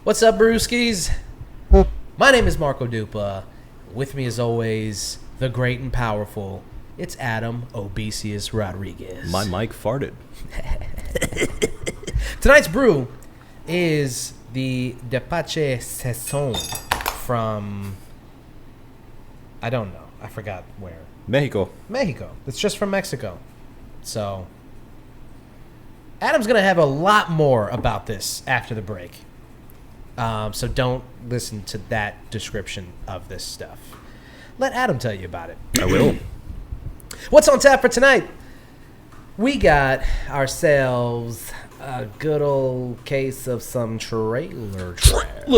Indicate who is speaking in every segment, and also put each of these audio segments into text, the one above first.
Speaker 1: What's up, brewskis? My name is Marco Dupa. With me, as always, the great and powerful, it's Adam Obesius Rodriguez.
Speaker 2: My mic farted.
Speaker 1: Tonight's brew is the Tepache Sazon from, I don't know, I forgot where.
Speaker 2: Mexico.
Speaker 1: It's just from Mexico. So, Adam's going to have a lot more about this after the break. So don't listen to that description of this stuff. Let Adam tell you about it.
Speaker 2: I will.
Speaker 1: What's on tap for tonight? We got ourselves a good old case of some trailer trash.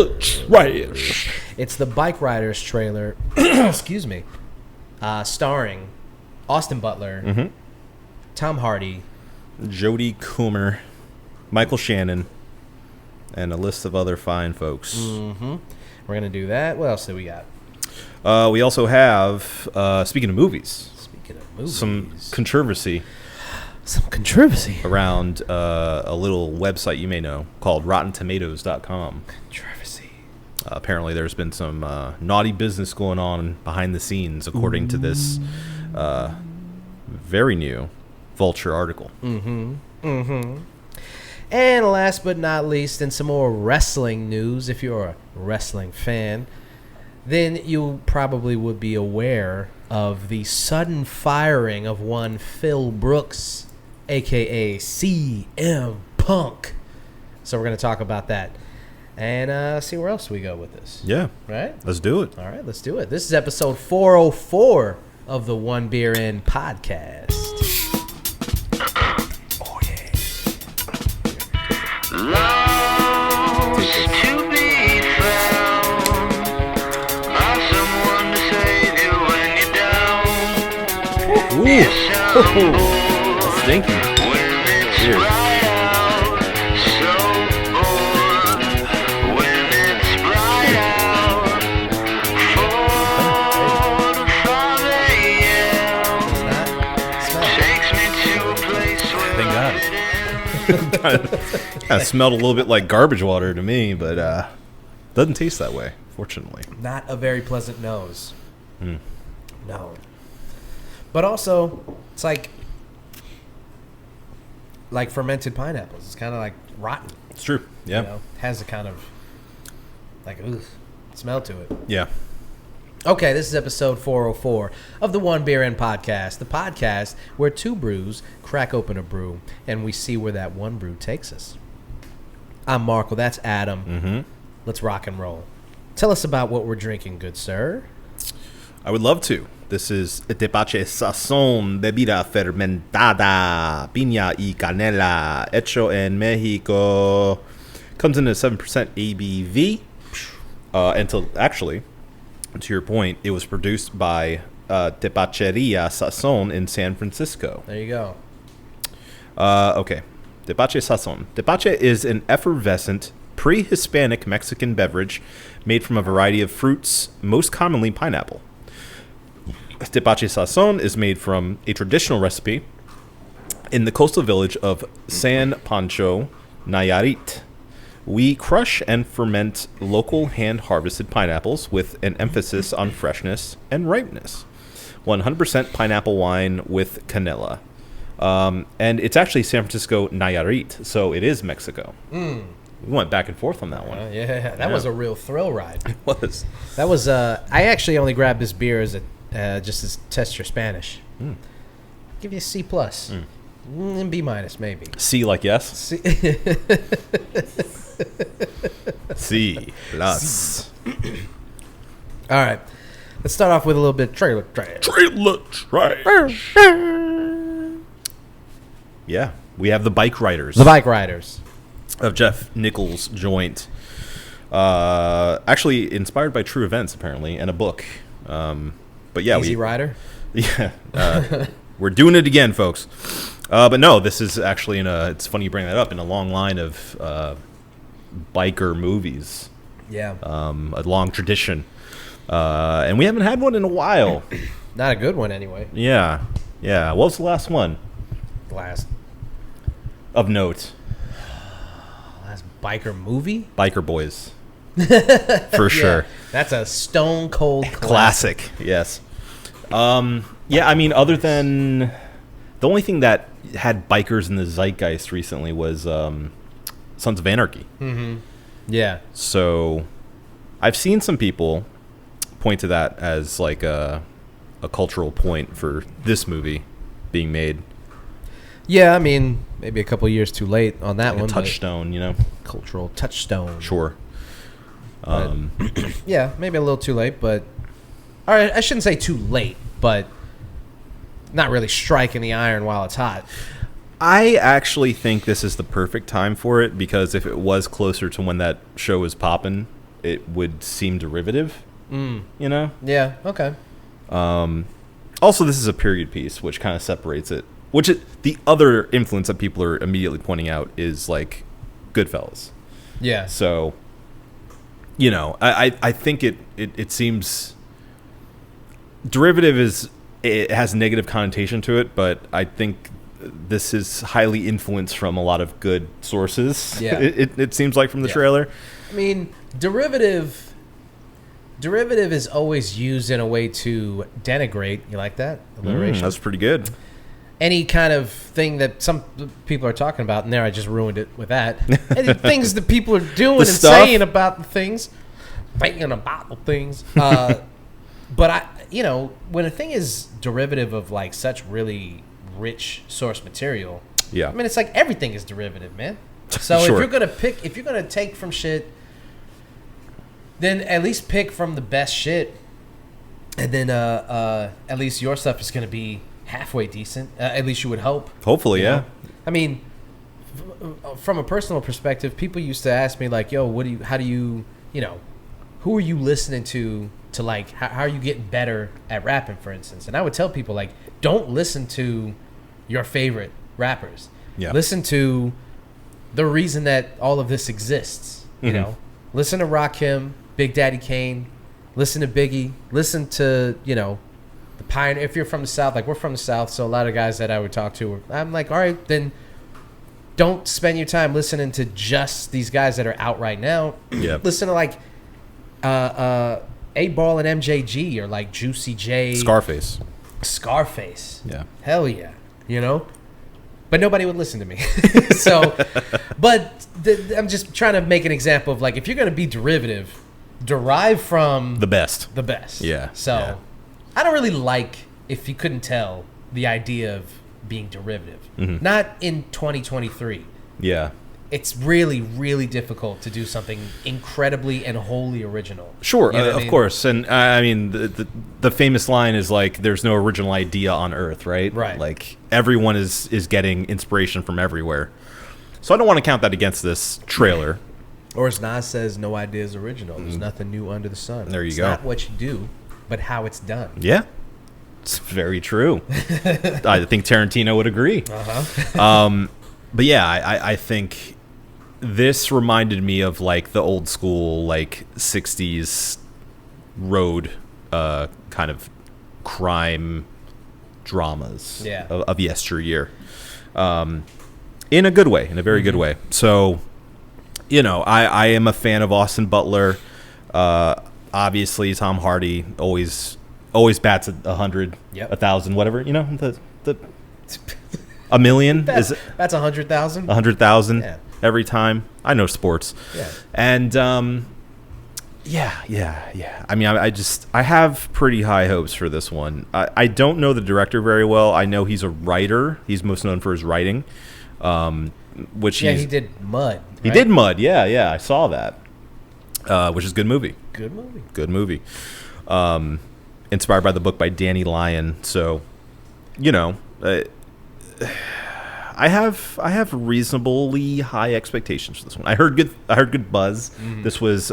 Speaker 1: It's the Bikeriders trailer. Excuse me. Starring Austin Butler, Tom Hardy,
Speaker 2: Jodie Comer, Michael Shannon, and a list of other fine folks.
Speaker 1: We're going to do that. What else do we got?
Speaker 2: We also have, speaking of movies, some controversy. Around a little website you may know called RottenTomatoes.com.
Speaker 1: Controversy.
Speaker 2: Apparently there's been some naughty business going on behind the scenes, according to this very new Vulture article.
Speaker 1: And last but not least, in some more wrestling news, if you're a wrestling fan, then you probably would be aware of the sudden firing of one Phil Brooks, a.k.a. CM Punk. So we're going to talk about that and see where else we go with this.
Speaker 2: Yeah.
Speaker 1: Right?
Speaker 2: Let's do it.
Speaker 1: All right, let's do it. This is episode 404 of the One Beer In podcast. Oh, yeah.
Speaker 3: Lost to be found by someone to save you when you're down.
Speaker 2: Ooh.
Speaker 3: Yes, I'm
Speaker 2: That's stinky.
Speaker 3: when it's
Speaker 2: Here.
Speaker 3: bright out, so bored. When it's bright out, 4 to 5 a.m. takes me to a place where
Speaker 2: Thank God.
Speaker 3: it ends.
Speaker 2: Kind of smelled a little bit like garbage water to me, but doesn't taste that way, fortunately.
Speaker 1: Not a very pleasant nose. No. But also, it's like fermented pineapples. It's kind of like rotten.
Speaker 2: It's true. Yeah.
Speaker 1: You know? Has a kind of like smell to it.
Speaker 2: Yeah.
Speaker 1: Okay, this is episode 404 of the One Beer In podcast, the podcast where two brews crack open a brew and we see where that one brew takes us. I'm Marco, that's Adam. Let's rock and roll. Tell us about what we're drinking, good sir.
Speaker 2: I would love to. This is Tepache Sazon, bebida fermentada, piña y canela, hecho en Mexico. Comes in at 7% ABV. To your point, it was produced by Tepacheria Sazon in San Francisco.
Speaker 1: There you go.
Speaker 2: Okay. Tepache Sazon. Tepache is an effervescent, pre-Hispanic Mexican beverage made from a variety of fruits, most commonly pineapple. Tepache Sazon is made from a traditional recipe in the coastal village of San Pancho, Nayarit. We crush and ferment local hand-harvested pineapples with an emphasis on freshness and ripeness. 100% pineapple wine with canela. And it's actually San Francisco, Nayarit, so it is Mexico. We went back and forth on that one.
Speaker 1: That was a real thrill ride.
Speaker 2: It was.
Speaker 1: That was, I actually only grabbed this beer as just to test your Spanish. Give you a C+. And B- maybe.
Speaker 2: C like yes?
Speaker 1: C.
Speaker 2: C plus.
Speaker 1: All right. Let's start off with a little bit of trailer trash.
Speaker 2: Yeah, we have the Bikeriders.
Speaker 1: The Bikeriders.
Speaker 2: Of Jeff Nichols' joint. Actually inspired by true events, apparently, and a book. But yeah,
Speaker 1: Easy Rider?
Speaker 2: Yeah. We're doing it again, folks. But no, this is actually it's funny you bring that up, in a long line of biker movies.
Speaker 1: Yeah.
Speaker 2: A long tradition. And we haven't had one in a while.
Speaker 1: Not a good one, anyway.
Speaker 2: Yeah. What was the last one?
Speaker 1: Last
Speaker 2: Of note.
Speaker 1: biker movie?
Speaker 2: Biker Boys. For sure.
Speaker 1: That's a stone cold
Speaker 2: Classic. Yes. Yeah, I mean, other than the only thing that had bikers in the zeitgeist recently was Sons of Anarchy.
Speaker 1: Mm-hmm. Yeah.
Speaker 2: So I've seen some people point to that as like a cultural point for this movie being made.
Speaker 1: Yeah, I mean, maybe a couple years too late on that
Speaker 2: Like
Speaker 1: one.
Speaker 2: a touchstone, you know?
Speaker 1: Cultural touchstone.
Speaker 2: Sure.
Speaker 1: Yeah, maybe a little too late, but... All right, I shouldn't say too late, but not really striking the iron while it's hot.
Speaker 2: I actually think this is the perfect time for it, because if it was closer to when that show was popping, it would seem derivative, you know?
Speaker 1: Yeah, okay.
Speaker 2: Also, this is a period piece, which kind of separates it. The other influence that people are immediately pointing out is, like, Goodfellas.
Speaker 1: Yeah.
Speaker 2: So, you know, I think it seems... Derivative it has a negative connotation to it, but I think this is highly influenced from a lot of good sources.
Speaker 1: Yeah.
Speaker 2: It seems like from the trailer.
Speaker 1: I mean, derivative is always used in a way to denigrate. You like that? Alliteration?
Speaker 2: That's pretty good.
Speaker 1: Any kind of thing that some people are talking about, and there I just ruined it with that. Any things that people are doing and saying about the things. But when a thing is derivative of like such really rich source material,
Speaker 2: Yeah.
Speaker 1: I mean, it's like everything is derivative, man. So
Speaker 2: Sure.
Speaker 1: if you're gonna take from shit, then at least pick from the best shit, and then at least your stuff is gonna be halfway decent. At least you would hope.
Speaker 2: Hopefully,
Speaker 1: you
Speaker 2: yeah.
Speaker 1: know? I mean, from a personal perspective, people used to ask me like, "Yo, who are you listening to like, how are you getting better at rapping, for instance?" And I would tell people like, don't listen to your favorite rappers.
Speaker 2: Yeah.
Speaker 1: Listen to the reason that all of this exists. You know, listen to Rakim, Big Daddy Kane, listen to Biggie, listen to the Pioneer. If you're from the South, like we're from the South, so a lot of guys that I would talk to, I'm like, all right, then don't spend your time listening to just these guys that are out right now.
Speaker 2: Yeah.
Speaker 1: Listen to like 8Ball and MJG, or like Juicy J,
Speaker 2: Scarface. Yeah.
Speaker 1: Hell yeah, but nobody would listen to me. So, but I'm just trying to make an example of like, if you're going to be derivative, derive from
Speaker 2: The best.
Speaker 1: Yeah. So,
Speaker 2: yeah.
Speaker 1: I don't really like, if you couldn't tell, the idea of being derivative. Not in 2023.
Speaker 2: Yeah.
Speaker 1: It's really, really difficult to do something incredibly and wholly original.
Speaker 2: Sure,
Speaker 1: You know what I
Speaker 2: of
Speaker 1: mean?
Speaker 2: course. And I mean, the famous line is like, there's no original idea on Earth, right?
Speaker 1: Right.
Speaker 2: Like, everyone is getting inspiration from everywhere. So I don't want to count that against this trailer.
Speaker 1: Or as Nas says, no idea is original. There's nothing new under the sun.
Speaker 2: There you
Speaker 1: It's
Speaker 2: go.
Speaker 1: not what you do, but how it's done.
Speaker 2: Yeah. It's very true. I think Tarantino would agree. But yeah, I think this reminded me of like the old school, like 60s road kind of crime dramas of yesteryear. In a good way, in a very good way. So, I am a fan of Austin Butler. Obviously, Tom Hardy always bats at 100, 1,000, whatever. A million
Speaker 1: That's
Speaker 2: is
Speaker 1: 100,000.
Speaker 2: 100,000 every time. I know sports.
Speaker 1: Yeah.
Speaker 2: And yeah. I mean, I have pretty high hopes for this one. I don't know the director very well. I know he's a writer. He's most known for his writing.
Speaker 1: He did Mud.
Speaker 2: He did Mud. Yeah, I saw that. Which is a good movie. Good movie. Inspired by the book by Danny Lyon. So, I have reasonably high expectations for this one. I heard good buzz. This was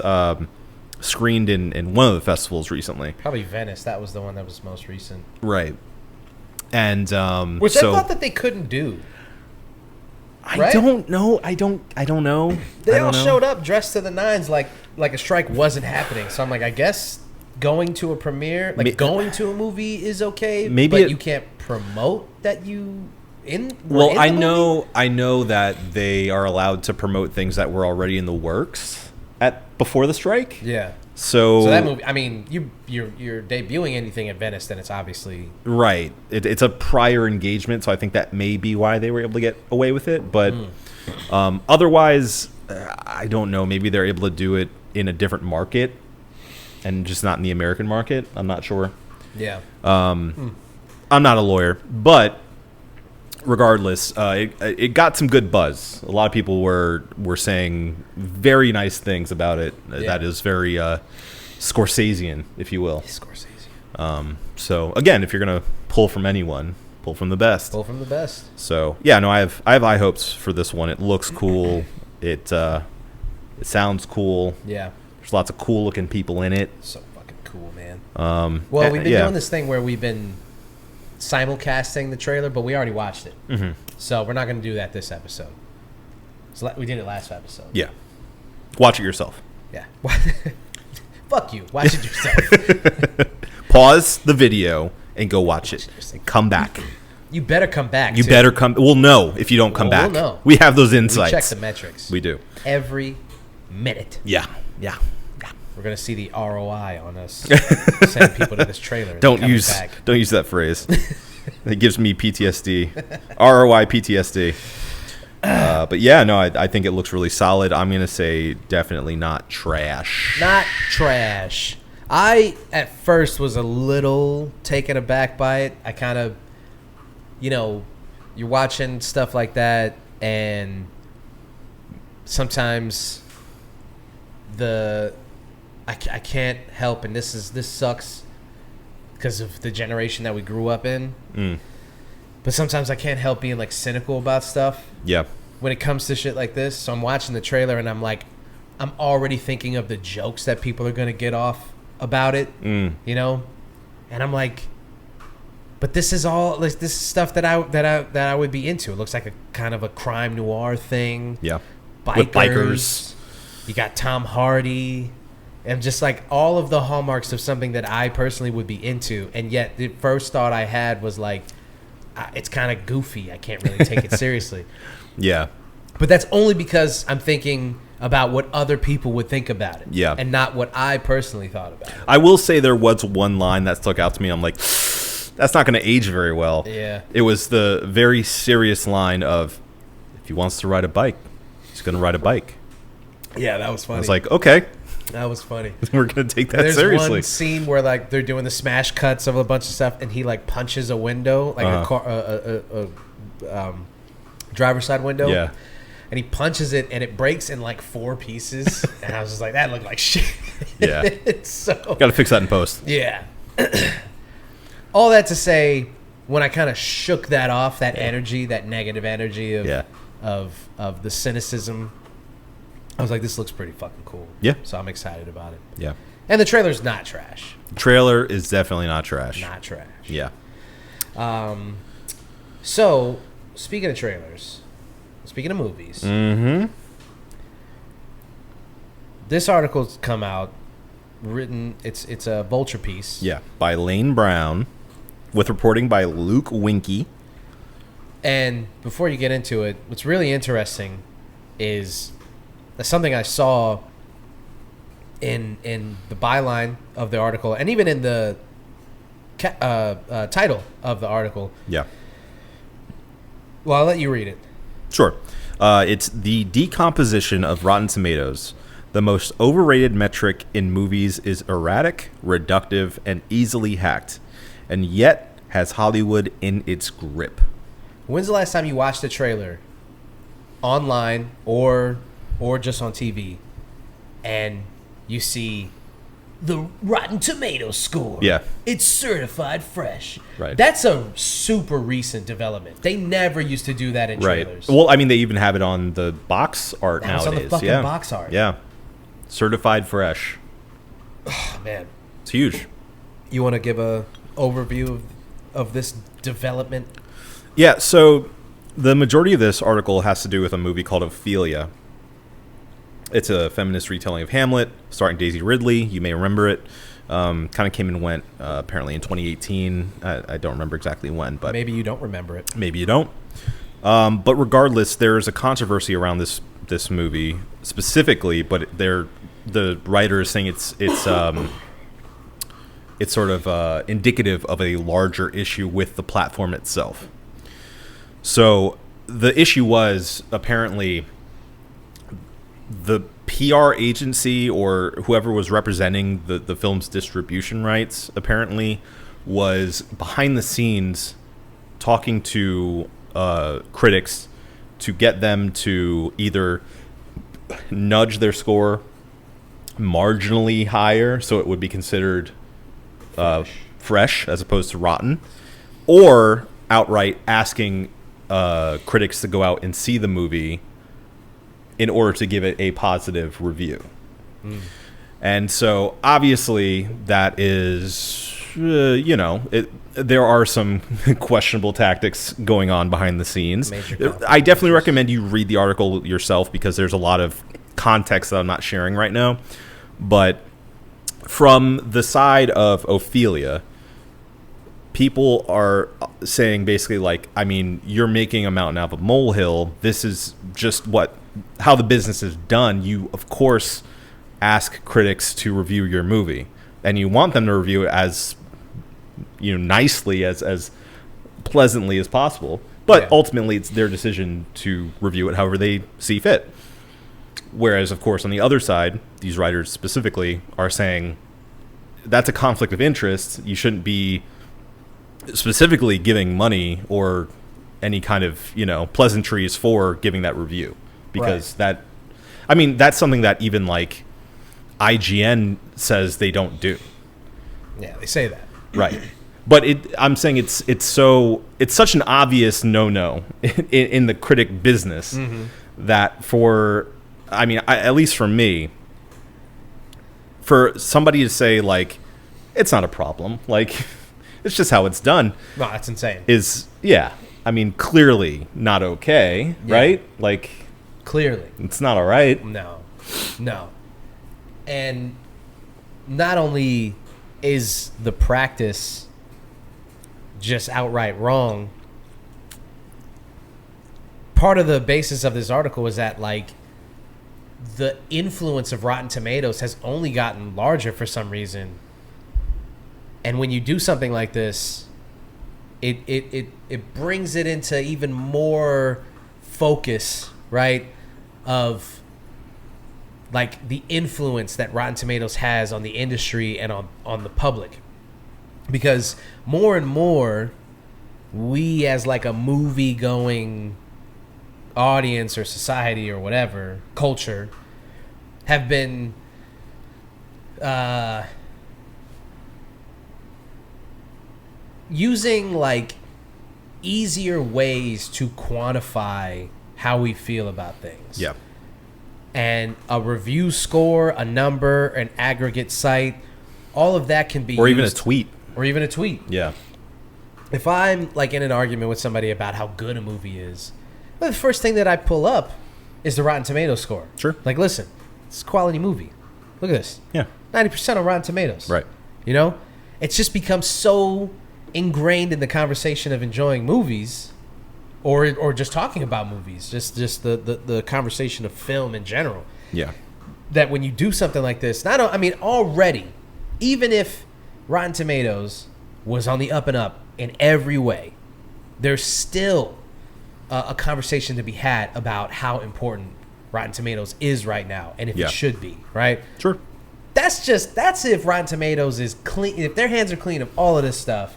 Speaker 2: screened in one of the festivals recently.
Speaker 1: Probably Venice. That was the one that was most recent.
Speaker 2: Right. And
Speaker 1: which I thought that they couldn't do.
Speaker 2: I don't know. I don't know.
Speaker 1: They all showed up dressed to the nines like a strike wasn't happening. So I'm like, I guess going to a premiere, going to a movie is okay, but you can't promote that you
Speaker 2: Well, I know that they are allowed to promote things that were already in the works before the strike.
Speaker 1: Yeah.
Speaker 2: So
Speaker 1: that movie, I mean, you're debuting anything at Venice, then it's obviously
Speaker 2: right. It's a prior engagement, so I think that may be why they were able to get away with it. But otherwise, I don't know. Maybe they're able to do it in a different market and just not in the American market. I'm not sure.
Speaker 1: Yeah.
Speaker 2: I'm not a lawyer, but regardless, it got some good buzz. A lot of people were saying very nice things about it.
Speaker 1: Yeah.
Speaker 2: That is very Scorsesean, if you will.
Speaker 1: Scorsese.
Speaker 2: So again, if you're gonna pull from anyone, pull from the best.
Speaker 1: Pull from the best.
Speaker 2: So yeah, no, I have high hopes for this one. It looks cool. It sounds cool.
Speaker 1: Yeah.
Speaker 2: There's lots of cool looking people in it.
Speaker 1: So fucking cool, man.
Speaker 2: Well,
Speaker 1: We've been doing this thing where we've been simulcasting the trailer, but we already watched it.
Speaker 2: Mm-hmm.
Speaker 1: So we're not going to do that this episode. So we did it last episode.
Speaker 2: Yeah. Watch it yourself.
Speaker 1: Yeah. Fuck you. Watch it yourself.
Speaker 2: Pause the video and go watch it. And come back.
Speaker 1: You better come back.
Speaker 2: You better come. We'll know if you don't come back.
Speaker 1: We'll know.
Speaker 2: We have those insights.
Speaker 1: We check the metrics.
Speaker 2: We do.
Speaker 1: Every minute.
Speaker 2: Yeah.
Speaker 1: We're going to see the ROI on us sending people to this trailer.
Speaker 2: Don't use that phrase. It gives me PTSD. ROI PTSD. But yeah, no, I think it looks really solid. I'm going to say definitely not trash.
Speaker 1: Not trash. I, at first, was a little taken aback by it. I kind of, you're watching stuff like that, and sometimes I can't help, and this sucks because of the generation that we grew up in. But sometimes I can't help being like cynical about stuff.
Speaker 2: Yeah.
Speaker 1: When it comes to shit like this, so I'm watching the trailer and I'm like, I'm already thinking of the jokes that people are gonna get off about it. And I'm like, but this is all this is stuff that I would be into. It looks like a kind of a crime noir thing.
Speaker 2: Yeah.
Speaker 1: With
Speaker 2: bikers.
Speaker 1: You got Tom Hardy. And just like all of the hallmarks of something that I personally would be into. And yet the first thought I had was like, it's kind of goofy. I can't really take it seriously.
Speaker 2: Yeah.
Speaker 1: But that's only because I'm thinking about what other people would think about it.
Speaker 2: Yeah.
Speaker 1: And not what I personally thought about it.
Speaker 2: I will say there was one line that stuck out to me. I'm like, that's not going to age very well.
Speaker 1: Yeah.
Speaker 2: It was the very serious line of, if he wants to ride a bike, he's going to ride a bike.
Speaker 1: Yeah, that was funny.
Speaker 2: I was like, okay.
Speaker 1: That was funny.
Speaker 2: We're going to take that
Speaker 1: There's
Speaker 2: seriously.
Speaker 1: There's one scene where like they're doing the smash cuts of a bunch of stuff, and he like punches a window, like a car, driver's side window.
Speaker 2: Yeah.
Speaker 1: And he punches it, and it breaks in like 4 pieces. And I was just like, that looked like shit.
Speaker 2: Yeah.
Speaker 1: So
Speaker 2: got to fix that in post.
Speaker 1: Yeah. All that to say, when I kind of shook that off, that energy, that negative energy of the cynicism, I was like, this looks pretty fucking cool.
Speaker 2: Yeah.
Speaker 1: So I'm excited about it.
Speaker 2: Yeah.
Speaker 1: And the trailer's not trash.
Speaker 2: The trailer is definitely not trash.
Speaker 1: Not trash.
Speaker 2: Yeah.
Speaker 1: So, speaking of trailers, speaking of movies, this article's come out, written, it's a Vulture piece.
Speaker 2: Yeah, by Lane Brown, with reporting by Luke Winkie.
Speaker 1: And before you get into it, what's really interesting is something I saw in the byline of the article, and even in the title of the article.
Speaker 2: Yeah.
Speaker 1: Well, I'll let you read it.
Speaker 2: Sure. It's the decomposition of Rotten Tomatoes. The most overrated metric in movies is erratic, reductive, and easily hacked, and yet has Hollywood in its grip.
Speaker 1: When's the last time you watched a trailer online or just on TV and you see the Rotten Tomatoes score?
Speaker 2: Yeah.
Speaker 1: It's certified fresh.
Speaker 2: Right.
Speaker 1: That's a super recent development. They never used to do that in trailers.
Speaker 2: Well, I mean, they even have it on the box art
Speaker 1: Now
Speaker 2: nowadays.
Speaker 1: it's on the fucking box art.
Speaker 2: Yeah. Certified fresh.
Speaker 1: Oh, man.
Speaker 2: It's huge.
Speaker 1: You want to give a overview of this development?
Speaker 2: Yeah, so the majority of this article has to do with a movie called Ophelia. It's a feminist retelling of Hamlet, starring Daisy Ridley. You may remember it. Kind of came and went apparently in 2018. I don't remember exactly when, but
Speaker 1: Maybe you don't remember it.
Speaker 2: maybe you don't. But regardless, there's a controversy around this movie specifically, but the writer is saying it's sort of indicative of a larger issue with the platform itself. So the issue was apparently the PR agency or whoever was representing the film's distribution rights apparently was behind the scenes talking to critics to get them to either nudge their score marginally higher so it would be considered fresh as opposed to rotten, or outright asking critics to go out and see the movie in order to give it a positive review. And so obviously that is, there are some questionable tactics going on behind the scenes. I definitely recommend you read the article yourself because there's a lot of context that I'm not sharing right now. But from the side of Ophelia, people are saying basically like, I mean, you're making a mountain out of a molehill. This is just how the business is done. You, of course, ask critics to review your movie, and you want them to review it as nicely, as pleasantly as possible. But ultimately, it's their decision to review it however they see fit. Whereas, of course, on the other side, these writers specifically are saying that's a conflict of interest. You shouldn't be specifically giving money or any kind of pleasantries for giving that review, because that's something that even like IGN says they don't do.
Speaker 1: Yeah, they say that.
Speaker 2: Right. But I'm saying it's such an obvious no in the critic business that at least for me, for somebody to say like it's not a problem, like it's just how it's done.
Speaker 1: No, that's insane.
Speaker 2: Clearly not okay, right? Like
Speaker 1: clearly
Speaker 2: it's not all right.
Speaker 1: No. And not only is the practice just outright wrong, part of the basis of this article is that like the influence of Rotten Tomatoes has only gotten larger for some reason. And when you do something like this, it brings it into even more focus, right? Of like the influence that Rotten Tomatoes has on the industry and on the public. Because more and more, we as like a movie going audience or society or whatever, culture, have been using like easier ways to quantify how we feel about things.
Speaker 2: Yeah.
Speaker 1: And a review score, a number, an aggregate site, all of that can be
Speaker 2: or
Speaker 1: used,
Speaker 2: even a tweet.
Speaker 1: Or even a tweet.
Speaker 2: Yeah.
Speaker 1: If I'm like in an argument with somebody about how good a movie is, well, the first thing that I pull up is the Rotten Tomatoes score.
Speaker 2: Sure.
Speaker 1: Like, listen, it's a quality movie. Look at this.
Speaker 2: Yeah.
Speaker 1: 90% on Rotten Tomatoes.
Speaker 2: Right.
Speaker 1: It's just become so ingrained in the conversation of enjoying movies, or just talking about movies, just the conversation of film in general.
Speaker 2: Yeah.
Speaker 1: That when you do something like this, already, even if Rotten Tomatoes was on the up and up in every way, there's still a conversation to be had about how important Rotten Tomatoes is right now, and if it should be, right?
Speaker 2: Sure.
Speaker 1: That's if Rotten Tomatoes is clean, if their hands are clean of all of this stuff.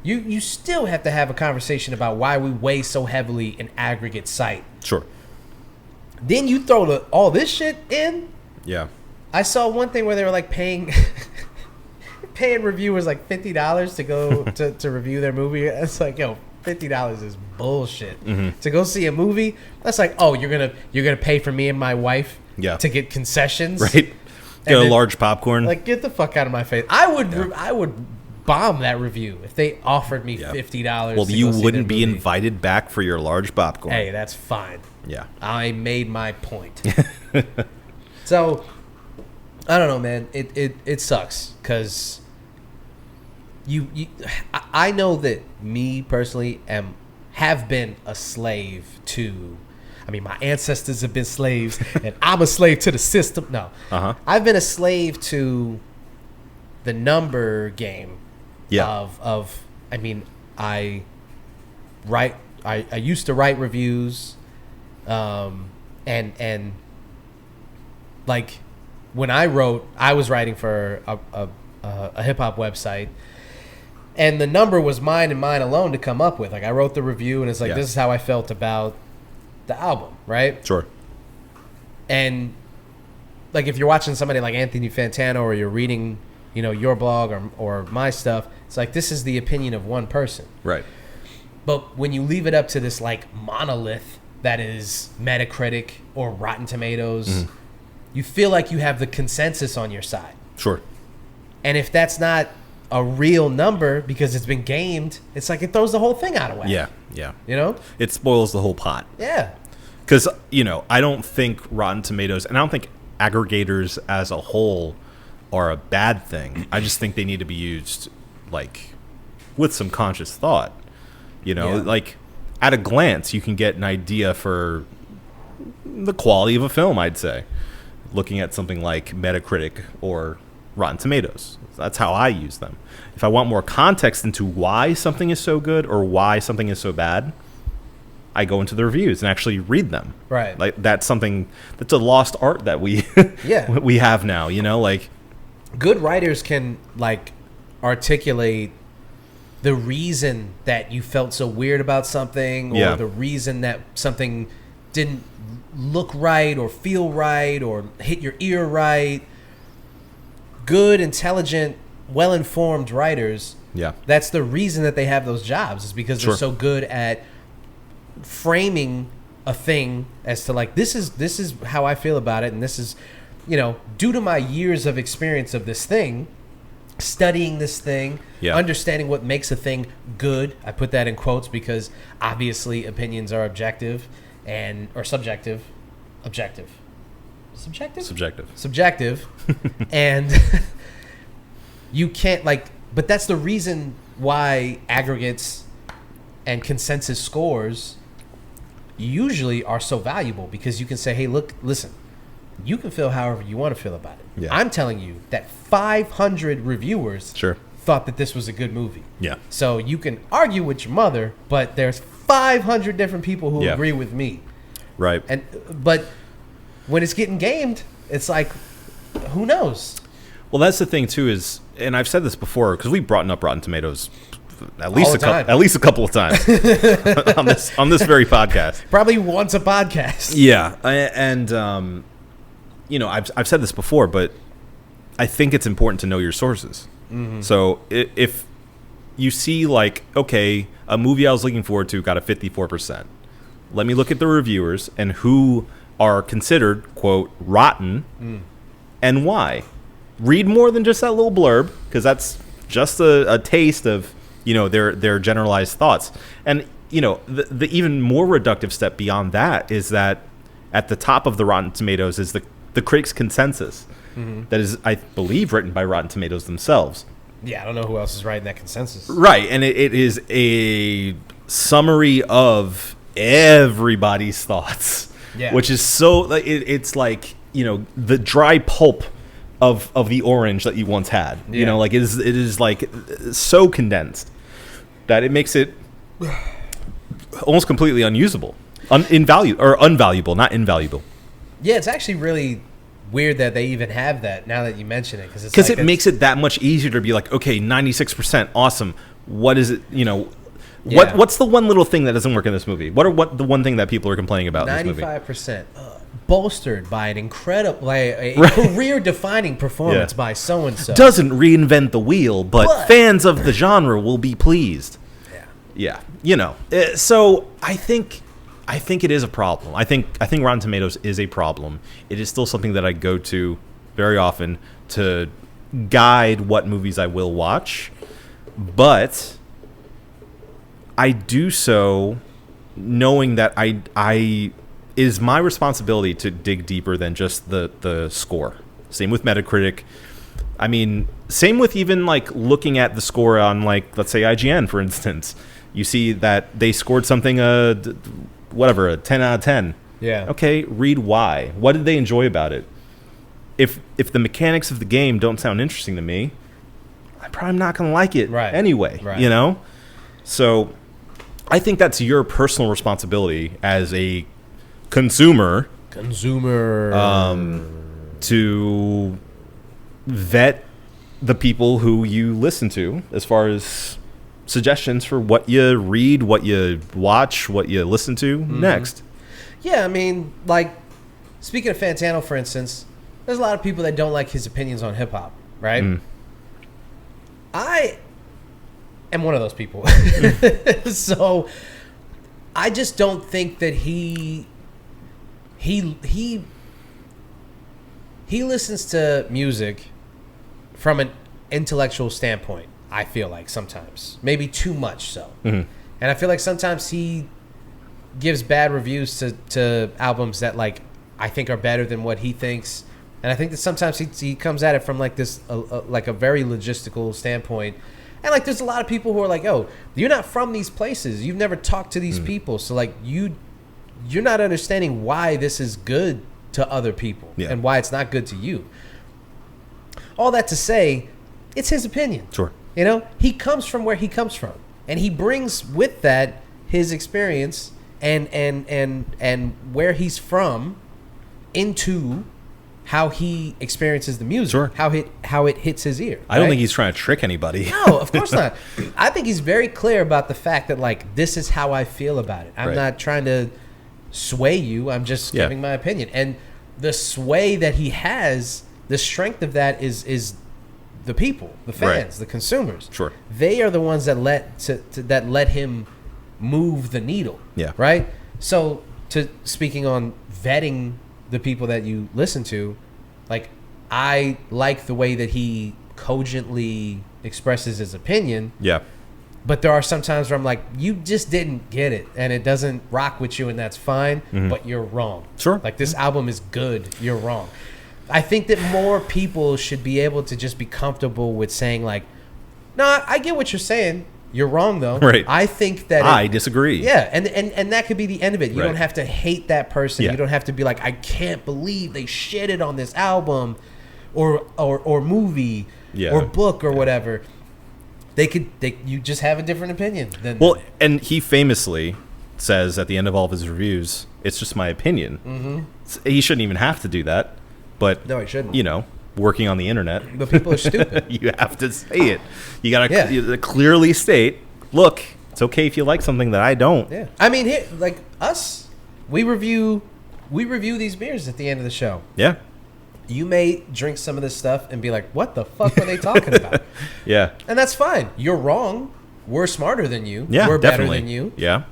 Speaker 1: You still have to have a conversation about why we weigh so heavily an aggregate site.
Speaker 2: Sure.
Speaker 1: Then you throw all this shit in.
Speaker 2: Yeah.
Speaker 1: I saw one thing where they were like paying reviewers like $50 to go to review their movie. It's like, yo, $50 is bullshit. To go see a movie. That's like, oh, you're gonna pay for me and my wife to get concessions,
Speaker 2: right? Get a large popcorn.
Speaker 1: Like, get the fuck out of my face. I would bomb that review if they offered me $50.
Speaker 2: Well, you wouldn't be invited back for your large popcorn.
Speaker 1: Hey, that's fine.
Speaker 2: Yeah.
Speaker 1: I made my point. So, I don't know, man. It sucks because I know that me personally have been a slave to. I mean, my ancestors have been slaves, and I'm a slave to the system. No, I've been a slave to the number game.
Speaker 2: Yeah.
Speaker 1: I mean, I used to write reviews, and like when I was writing for a hip hop website. And the number was mine and mine alone to come up with. Like, I wrote the review, and it's like, this is how I felt about the album, right?
Speaker 2: Sure.
Speaker 1: And, like, if you're watching somebody like Anthony Fantano or you're reading, your blog or my stuff, it's like, this is the opinion of one person.
Speaker 2: Right.
Speaker 1: But when you leave it up to this, like, monolith that is Metacritic or Rotten Tomatoes, you feel like you have the consensus on your side.
Speaker 2: Sure.
Speaker 1: And if that's not a real number because it's been gamed, it's like it throws the whole thing out of whack.
Speaker 2: Yeah.
Speaker 1: It
Speaker 2: spoils the whole pot.
Speaker 1: Yeah.
Speaker 2: Because, I don't think Rotten Tomatoes, and I don't think aggregators as a whole are a bad thing. I just think they need to be used, like, with some conscious thought. Like, at a glance, you can get an idea for the quality of a film, I'd say, looking at something like Metacritic or Rotten Tomatoes. That's how I use them. If I want more context into why something is so good or why something is so bad, I go into the reviews and actually read them.
Speaker 1: Right.
Speaker 2: Like, that's a lost art that we we have now, like
Speaker 1: good writers can, like, articulate the reason that you felt so weird about something, or the reason that something didn't look right or feel right or hit your ear right. Good, intelligent, well-informed writers, that's the reason that they have those jobs, is because they're so good at framing a thing as to, like, this is how I feel about it, and this is, due to my years of experience of this thing, studying this thing, understanding what makes a thing good. I put that in quotes because obviously opinions are objective or subjective. Subjective. And you can't, like, but that's the reason why aggregates and consensus scores usually are so valuable, because you can say, hey, listen, you can feel however you want to feel about it. I'm telling you that 500 reviewers thought that this was a good movie. So you can argue with your mother, but there's 500 different people who agree with me.
Speaker 2: Right.
Speaker 1: But when it's getting gamed, it's like, who knows?
Speaker 2: Well, that's the thing too, is, and I've said this before, because we've brought up Rotten Tomatoes at least a couple of times on this very podcast.
Speaker 1: Probably once a podcast.
Speaker 2: Yeah, and I've said this before, but I think it's important to know your sources. So if you see, like, okay, a movie I was looking forward to got a 54%, let me look at the reviewers and who are considered, quote, rotten, and why. Read more than just that little blurb, because that's just a taste of, their generalized thoughts. And, the even more reductive step beyond that is that at the top of the Rotten Tomatoes is the critics' consensus. That is, I believe, written by Rotten Tomatoes themselves.
Speaker 1: Yeah, I don't know who else is writing that consensus.
Speaker 2: Right, and it is a summary of everybody's thoughts, which is so, it's like, the dry pulp of the orange that you once had. Like, it is like so condensed that it makes it almost completely unusable, unvaluable, not invaluable.
Speaker 1: Yeah, it's actually really weird that they even have that now that you mention it, because
Speaker 2: it makes it that much easier to be like, okay, 96%, awesome. What is it? What's the one little thing that doesn't work in this movie? What the one thing that people are complaining about in this movie?
Speaker 1: 95%. Bolstered by an incredible, a career-defining performance by so-and-so.
Speaker 2: Doesn't reinvent the wheel, but fans of the genre will be pleased. Yeah. So I think it is a problem. I think Rotten Tomatoes is a problem. It is still something that I go to very often to guide what movies I will watch, but I do so knowing that I it is my responsibility to dig deeper than just the score. Same with Metacritic. I mean, same with even like looking at the score on like, let's say IGN, for instance. You see that they scored something, whatever, a 10 out of 10.
Speaker 1: Yeah.
Speaker 2: Okay, read why. What did they enjoy about it? If the mechanics of the game don't sound interesting to me, I'm probably not going to like it anyway, you know? So I think that's your personal responsibility as a consumer to vet the people who you listen to as far as suggestions for what you read, what you watch, what you listen to next.
Speaker 1: Yeah, I mean, like, speaking of Fantano, for instance, there's a lot of people that don't like his opinions on hip-hop, right? I am one of those people. So I just don't think that he listens to music from an intellectual standpoint, I feel like sometimes. Maybe too much so. And I feel like sometimes he gives bad reviews to albums that, like, I think are better than what he thinks. And I think that sometimes he comes at it from, like, this, like, a very logistical standpoint. And, like, there's a lot of people who are like, oh, you're not from these places. You've never talked to these people. So, like, you're not understanding why this is good to other people and why it's not good to you. All that to say, it's his opinion.
Speaker 2: Sure.
Speaker 1: You know, he comes from where he comes from, and he brings with that his experience and where he's from into how he experiences the music,
Speaker 2: sure.
Speaker 1: how it hits his ear.
Speaker 2: I don't think he's trying to trick anybody.
Speaker 1: No, of course not. I think he's very clear about the fact that, like, this is how I feel about it. I'm not trying to sway you. I'm just giving my opinion. And the sway that he has, the strength of that is the people, the fans, the consumers.
Speaker 2: Sure.
Speaker 1: They are the ones that let him move the needle.
Speaker 2: Yeah.
Speaker 1: Right? So, speaking on vetting the people that you listen to, like, I like the way that he cogently expresses his opinion.
Speaker 2: Yeah.
Speaker 1: But there are some times where I'm like, you just didn't get it, and it doesn't rock with you, and that's fine, but you're wrong.
Speaker 2: Sure.
Speaker 1: Like, this album is good, you're wrong. I think that more people should be able to just be comfortable with saying, like, no, I get what you're saying. You're wrong, though.
Speaker 2: Right.
Speaker 1: I think that
Speaker 2: I disagree.
Speaker 1: Yeah, and that could be the end of it. You don't have to hate that person.
Speaker 2: Yeah.
Speaker 1: You don't have to be like, I can't believe they shitted on this album or movie or book or whatever. You just have a different opinion than them.
Speaker 2: And he famously says at the end of all of his reviews, it's just my opinion. He shouldn't even have to do that, but
Speaker 1: no, he shouldn't.
Speaker 2: You know, working on the internet,
Speaker 1: but people are stupid.
Speaker 2: You have to say it. You gotta clearly state, look, it's okay if you like something that I don't.
Speaker 1: Yeah, I mean, here, like us, we review these beers at the end of the show.
Speaker 2: Yeah.
Speaker 1: You may drink some of this stuff and be like, what the fuck were they talking about?
Speaker 2: Yeah.
Speaker 1: And that's fine. You're wrong. We're smarter than you.
Speaker 2: Yeah,
Speaker 1: we're
Speaker 2: definitely.
Speaker 1: better than you.
Speaker 2: Yeah.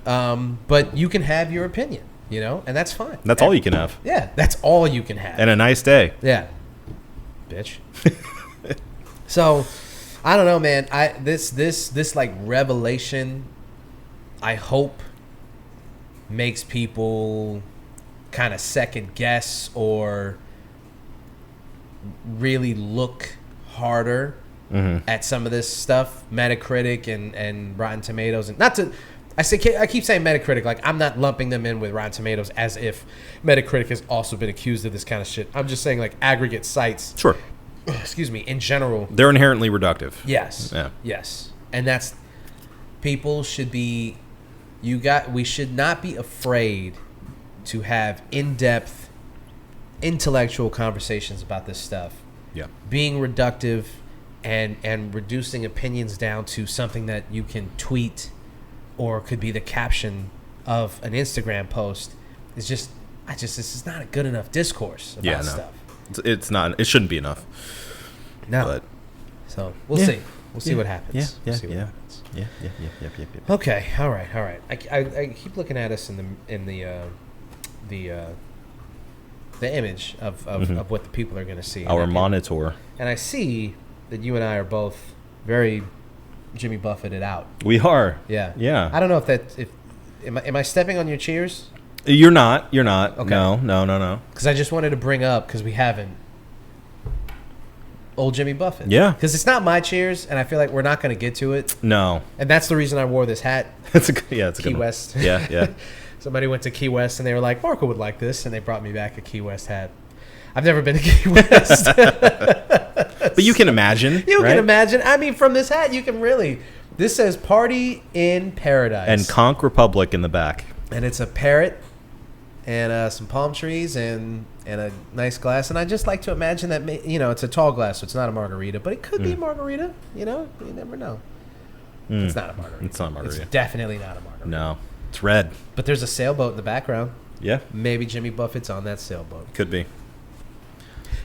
Speaker 1: But you can have your opinion, you know, and that's fine.
Speaker 2: That's all you can have.
Speaker 1: Yeah, that's all you can have.
Speaker 2: And a nice day.
Speaker 1: Yeah. Bitch. So, I don't know, man. This like revelation, I hope, makes people kind of second guess or really look harder at some of this stuff, Metacritic and Rotten Tomatoes, and I keep saying Metacritic, like I'm not lumping them in with Rotten Tomatoes as if Metacritic has also been accused of this kind of shit. I'm just saying, like, aggregate sites.
Speaker 2: Sure.
Speaker 1: Excuse me. In general,
Speaker 2: they're inherently reductive.
Speaker 1: Yes.
Speaker 2: Yeah.
Speaker 1: Yes. And that's people should be. We should not be afraid to have in-depth intellectual conversations about this stuff.
Speaker 2: Yeah. Being
Speaker 1: reductive and reducing opinions down to something that you can tweet or could be the caption of an Instagram post is just this is not a good enough discourse about stuff.
Speaker 2: It's not. It shouldn't be enough.
Speaker 1: No.
Speaker 2: But
Speaker 1: so we'll see. We'll see what happens.
Speaker 2: Yeah.
Speaker 1: We'll see what happens.
Speaker 2: Yeah.
Speaker 1: Okay. All right. I keep looking at us in the image of what the people are going to see.
Speaker 2: Our monitor.
Speaker 1: And I see that you and I are both very Jimmy Buffetted out.
Speaker 2: We are.
Speaker 1: Yeah.
Speaker 2: Yeah.
Speaker 1: I don't know if am I stepping on your cheers?
Speaker 2: You're not. Okay. No.
Speaker 1: Because I just wanted to bring up, because we haven't, old Jimmy Buffett.
Speaker 2: Yeah.
Speaker 1: Because it's not my cheers, and I feel like we're not going to get to it.
Speaker 2: No.
Speaker 1: And that's the reason I wore this hat.
Speaker 2: It's a good
Speaker 1: Key
Speaker 2: one.
Speaker 1: West.
Speaker 2: Yeah.
Speaker 1: Somebody went to Key West, and they were like, Marco would like this, and they brought me back a Key West hat. I've never been to Key West.
Speaker 2: But you can imagine.
Speaker 1: You
Speaker 2: right?
Speaker 1: can imagine. I mean, from this hat, you can really. This says "Party in Paradise"
Speaker 2: And Conch Republic in the back.
Speaker 1: and it's a parrot and some palm trees and a nice glass. And I just like to imagine that it's a tall glass, so it's not a margarita, but it could be a margarita. You never know. It's not a margarita.
Speaker 2: It's not a margarita.
Speaker 1: It's definitely not a margarita.
Speaker 2: No, it's red.
Speaker 1: But there's a sailboat in the background.
Speaker 2: Yeah,
Speaker 1: Maybe Jimmy Buffett's on that sailboat.
Speaker 2: could be.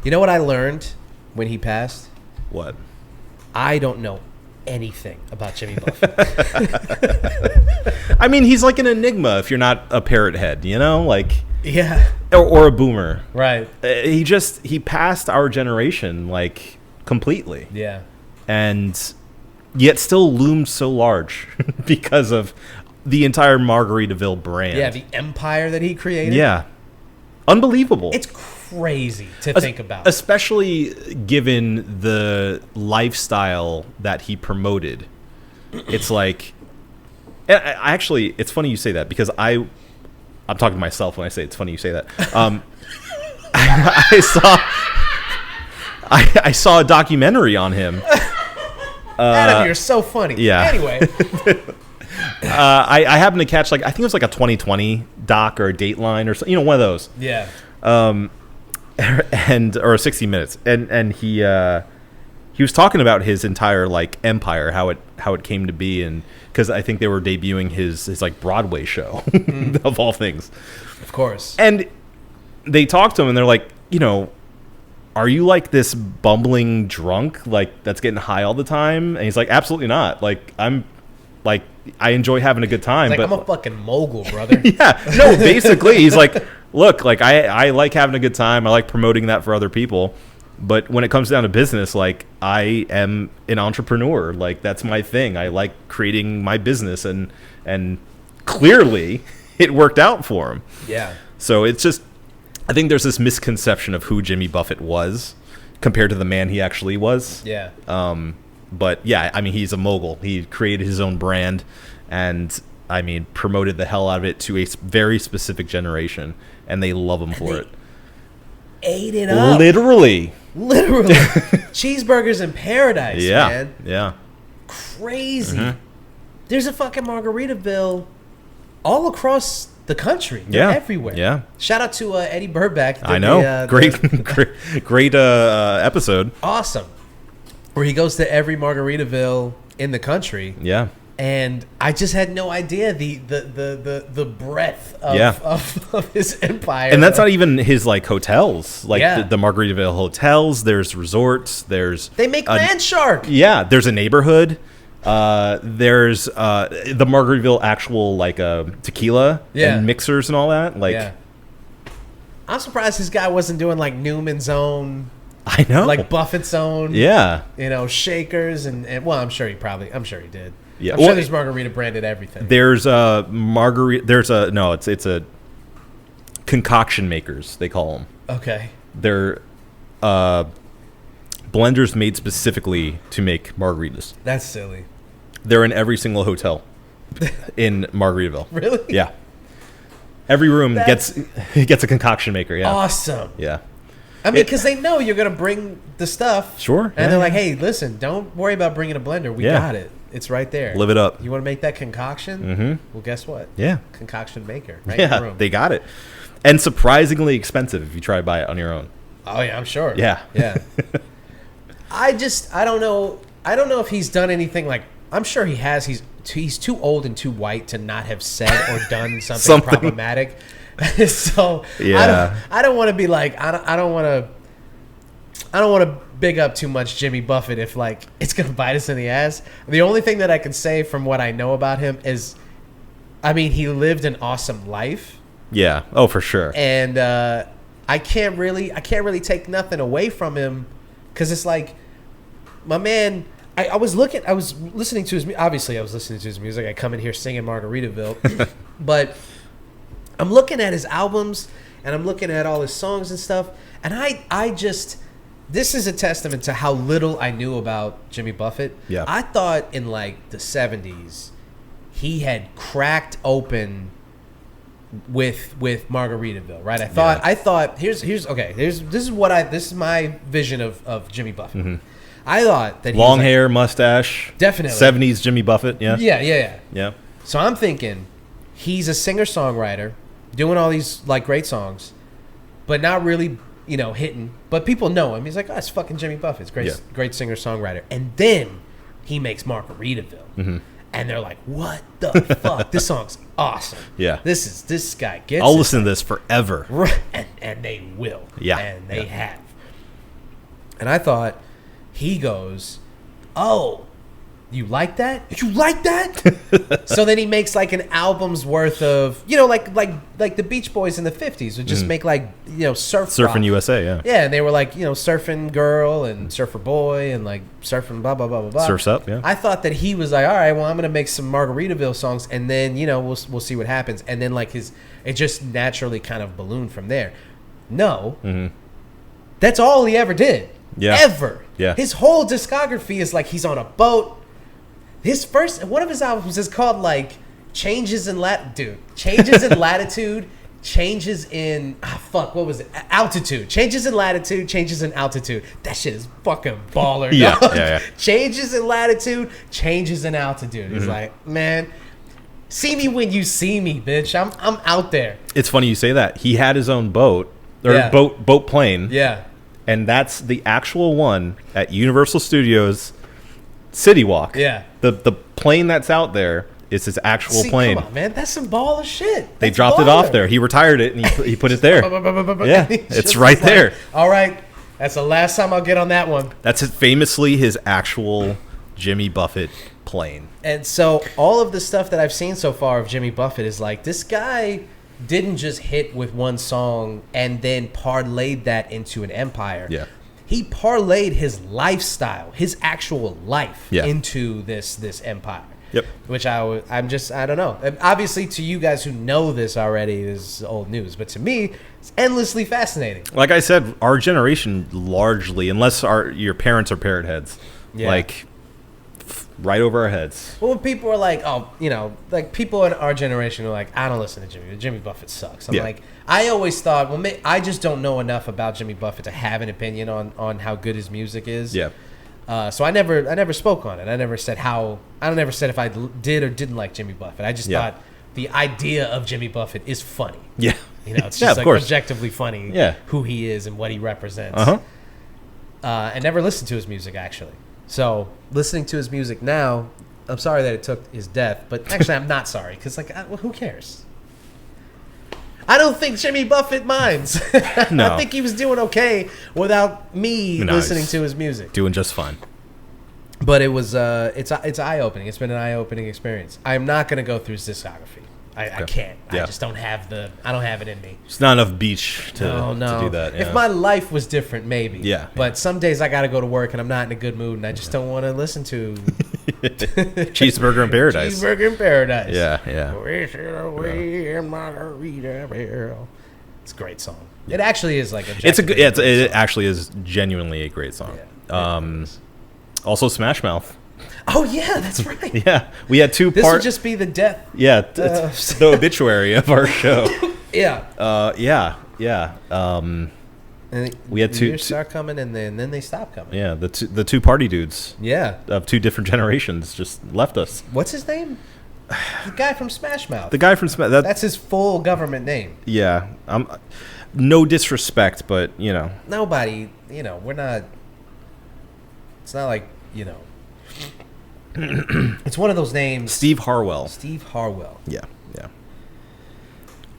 Speaker 1: You know what I learned when he passed?
Speaker 2: What?
Speaker 1: I don't know anything about Jimmy Buffett.
Speaker 2: I mean, he's like an enigma if you're not a parrot head, like
Speaker 1: Yeah.
Speaker 2: or a boomer.
Speaker 1: Right.
Speaker 2: He passed our generation like completely,
Speaker 1: Yeah.
Speaker 2: and yet still looms so large because of the entire Margaritaville brand.
Speaker 1: Yeah, the empire that he created.
Speaker 2: Yeah. Unbelievable.
Speaker 1: It's crazy to think about.
Speaker 2: Especially given the lifestyle that he promoted. It's like, and actually, it's funny you say that because I'm talking to myself when I say it's funny you say that. I saw a documentary on him.
Speaker 1: Adam, you're so funny.
Speaker 2: Yeah.
Speaker 1: Anyway.
Speaker 2: I happened to catch I think it was like a 2020 doc or a Dateline or something, one of those.
Speaker 1: Yeah.
Speaker 2: Or 60 Minutes, and he was talking about his entire empire, how it came to be, and because I think they were debuting his Broadway show of all things,
Speaker 1: Of course.
Speaker 2: and they talked to him and they're like, are you like this bumbling drunk that's getting high all the time? And he's like, absolutely not. I'm I enjoy having a good time,
Speaker 1: It's like,
Speaker 2: but
Speaker 1: I'm a fucking mogul, brother.
Speaker 2: yeah, no, basically, he's like, look, I like having a good time. I like promoting that for other people. But when it comes down to business, I am an entrepreneur. That's my thing. I like creating my business, and clearly it worked out for him.
Speaker 1: Yeah.
Speaker 2: So it's just, I think there's this misconception of who Jimmy Buffett was compared to the man he actually was.
Speaker 1: Yeah.
Speaker 2: But yeah, I mean, he's a mogul. He created his own brand, and I mean, promoted the hell out of it to a very specific generation, and they love him for it.
Speaker 1: Ate it up.
Speaker 2: Literally.
Speaker 1: Cheeseburgers in paradise,
Speaker 2: Yeah.
Speaker 1: man.
Speaker 2: Yeah.
Speaker 1: Crazy.
Speaker 2: Mm-hmm.
Speaker 1: There's a fucking Margaritaville all across the country. They're
Speaker 2: Yeah.
Speaker 1: everywhere.
Speaker 2: Yeah.
Speaker 1: Shout out to Eddie Burback.
Speaker 2: I know. Great episode.
Speaker 1: Awesome. Where he goes to every Margaritaville in the country.
Speaker 2: Yeah.
Speaker 1: And I just had no idea the breadth of,
Speaker 2: Yeah.
Speaker 1: of his empire.
Speaker 2: And that's not even his hotels.
Speaker 1: Yeah.
Speaker 2: The Margaritaville hotels, there's resorts,
Speaker 1: They make Land Shark.
Speaker 2: Yeah, there's a neighborhood. There's the Margaritaville actual tequila
Speaker 1: Yeah.
Speaker 2: and mixers and all that.
Speaker 1: Yeah. I'm surprised this guy wasn't doing Newman's own,
Speaker 2: I know.
Speaker 1: Buffett's own.
Speaker 2: Yeah.
Speaker 1: Shakers and well, I'm sure he did.
Speaker 2: Yeah.
Speaker 1: I'm sure there's margarita branded everything.
Speaker 2: There's a margarita. It's a concoction makers. They call them.
Speaker 1: Okay.
Speaker 2: They're blenders made specifically to make margaritas.
Speaker 1: That's silly.
Speaker 2: They're in every single hotel in Margaritaville.
Speaker 1: Really?
Speaker 2: Yeah. Every room gets a concoction maker. Yeah.
Speaker 1: Awesome.
Speaker 2: Yeah.
Speaker 1: I mean, because they know you're gonna bring the stuff.
Speaker 2: Sure.
Speaker 1: And
Speaker 2: yeah.
Speaker 1: they're like, "Hey, listen, don't worry about bringing a blender. We
Speaker 2: Yeah.
Speaker 1: got it. It's right there.
Speaker 2: Live it up.
Speaker 1: You want to make that concoction?
Speaker 2: Mm-hmm.
Speaker 1: Well, guess what?
Speaker 2: Yeah.
Speaker 1: Concoction maker. Right in the
Speaker 2: Yeah.
Speaker 1: room.
Speaker 2: They got it. And surprisingly expensive if you try to buy it on your own.
Speaker 1: Oh yeah, I'm sure.
Speaker 2: Yeah.
Speaker 1: Yeah. I don't know. I don't know if he's done anything I'm sure he has. He's too old and too white to not have said or done something problematic. So
Speaker 2: yeah.
Speaker 1: I don't want to be I don't want to big up too much Jimmy Buffett if it's gonna bite us in the ass. The only thing that I can say from what I know about him is, I mean, he lived an awesome life.
Speaker 2: Yeah. Oh, for sure.
Speaker 1: And I can't really take nothing away from him, because it's my man. I was listening to his. Obviously, I was listening to his music. I come in here singing Margaritaville, but I'm looking at his albums and I'm looking at all his songs and stuff, and I just this is a testament to how little I knew about Jimmy Buffett.
Speaker 2: Yeah.
Speaker 1: I thought in like the 70s he had cracked open with Margaritaville, right? I thought this is my vision of Jimmy Buffett.
Speaker 2: Mm-hmm.
Speaker 1: I thought that he
Speaker 2: Long
Speaker 1: was like,
Speaker 2: hair, mustache.
Speaker 1: definitely
Speaker 2: 70s Jimmy Buffett, yeah.
Speaker 1: Yeah. So I'm thinking he's a singer-songwriter doing all these like great songs, but not really, hitting. But people know him. He's like, oh, it's fucking Jimmy Buffett. It's great singer-songwriter. And then he makes Margaritaville.
Speaker 2: Mm-hmm.
Speaker 1: And they're like, what the fuck? This song's awesome.
Speaker 2: Yeah.
Speaker 1: This guy gets
Speaker 2: I'll
Speaker 1: it.
Speaker 2: listen to this forever.
Speaker 1: Right. And they will.
Speaker 2: Yeah.
Speaker 1: And they have. And I thought, he goes, oh, you like that? You like that? So then he makes like an album's worth of, like the Beach Boys in the 50s would just make like, surf rock.
Speaker 2: Surfing USA, yeah.
Speaker 1: Yeah, and they were like, Surfing Girl and Surfer Boy and like Surfing blah, blah, blah, blah, blah.
Speaker 2: Surf's Up, yeah.
Speaker 1: I thought that he was like, all right, well, I'm going to make some Margaritaville songs and then, we'll see what happens. And then like it just naturally kind of ballooned from there. No.
Speaker 2: Mm-hmm.
Speaker 1: That's all he ever did.
Speaker 2: Yeah.
Speaker 1: Ever.
Speaker 2: Yeah.
Speaker 1: His whole discography is like he's on a boat. One of his albums is called like Changes in Latitude, Changes in what was it? Altitude. Changes in latitude, changes in altitude. That shit is fucking baller.
Speaker 2: Yeah,
Speaker 1: dog.
Speaker 2: yeah.
Speaker 1: Changes in latitude, changes in altitude. He's like, man, see me when you see me, bitch. I'm out there.
Speaker 2: It's funny you say that. He had his own boat, or
Speaker 1: Yeah.
Speaker 2: boat plane.
Speaker 1: Yeah.
Speaker 2: And that's the actual one at Universal Studios City Walk.
Speaker 1: Yeah.
Speaker 2: The plane that's out there is his actual plane.
Speaker 1: Come on, man. That's some baller shit.
Speaker 2: They
Speaker 1: That's
Speaker 2: dropped it
Speaker 1: baller.
Speaker 2: off there. He retired it and he put it there. Yeah, it's right there.
Speaker 1: All right. That's the last time I'll get on that one.
Speaker 2: That's famously his actual Jimmy Buffett plane.
Speaker 1: And so all of the stuff that I've seen so far of Jimmy Buffett is like, this guy didn't just hit with one song and then parlayed that into an empire.
Speaker 2: Yeah.
Speaker 1: He parlayed his lifestyle, his actual life
Speaker 2: Yeah.
Speaker 1: into this empire.
Speaker 2: Yep.
Speaker 1: Which I don't know. And obviously, to you guys who know this already, this is old news. But to me, it's endlessly fascinating.
Speaker 2: Like I said, our generation largely, unless your parents are parrot heads, like right over our heads.
Speaker 1: Well, when people are like, oh, like people in our generation are like, I don't listen to Jimmy. Jimmy Buffett sucks. I'm like, I always thought, well, I just don't know enough about Jimmy Buffett to have an opinion on how good his music is.
Speaker 2: Yeah.
Speaker 1: So I never spoke on it. I never said if I did or didn't like Jimmy Buffett. I just thought the idea of Jimmy Buffett is funny.
Speaker 2: Yeah.
Speaker 1: It's just like objectively funny.
Speaker 2: Yeah.
Speaker 1: Who he is and what he represents.
Speaker 2: Uh-huh.
Speaker 1: And never listened to his music actually. So listening to his music now, I'm sorry that it took his death, but actually I'm not sorry because who cares? I don't think Jimmy Buffett minds.
Speaker 2: No.
Speaker 1: I think he was doing okay without me listening to his music.
Speaker 2: Doing just fine.
Speaker 1: But it was it's eye opening. It's been an eye opening experience. I'm not going to go through his discography. I can't.
Speaker 2: Yeah.
Speaker 1: I just don't have it in me.
Speaker 2: It's not enough beach to do that.
Speaker 1: If my life was different, maybe.
Speaker 2: Yeah.
Speaker 1: But some days I got to go to work and I'm not in a good mood and I just don't want to listen to
Speaker 2: Cheeseburger in Paradise.
Speaker 1: Cheeseburger in Paradise.
Speaker 2: Yeah.
Speaker 1: It's a great song. It actually is like
Speaker 2: it actually is genuinely a great song.
Speaker 1: Yeah,
Speaker 2: also Smash Mouth.
Speaker 1: Oh yeah, that's right.
Speaker 2: Yeah, we had two
Speaker 1: This would just be the death.
Speaker 2: Yeah, it's the obituary of our show.
Speaker 1: Yeah.
Speaker 2: Yeah.
Speaker 1: And
Speaker 2: we had two
Speaker 1: start coming and then they stop coming.
Speaker 2: Yeah, the two party dudes.
Speaker 1: Yeah.
Speaker 2: Of two different generations just left us.
Speaker 1: What's his name? The guy from Smash Mouth.
Speaker 2: The guy from Smash.
Speaker 1: That's his full government name.
Speaker 2: Yeah. No disrespect, but
Speaker 1: nobody. We're not. It's not like It's one of those names.
Speaker 2: Steve Hardwell.
Speaker 1: Steve Hardwell.
Speaker 2: Yeah.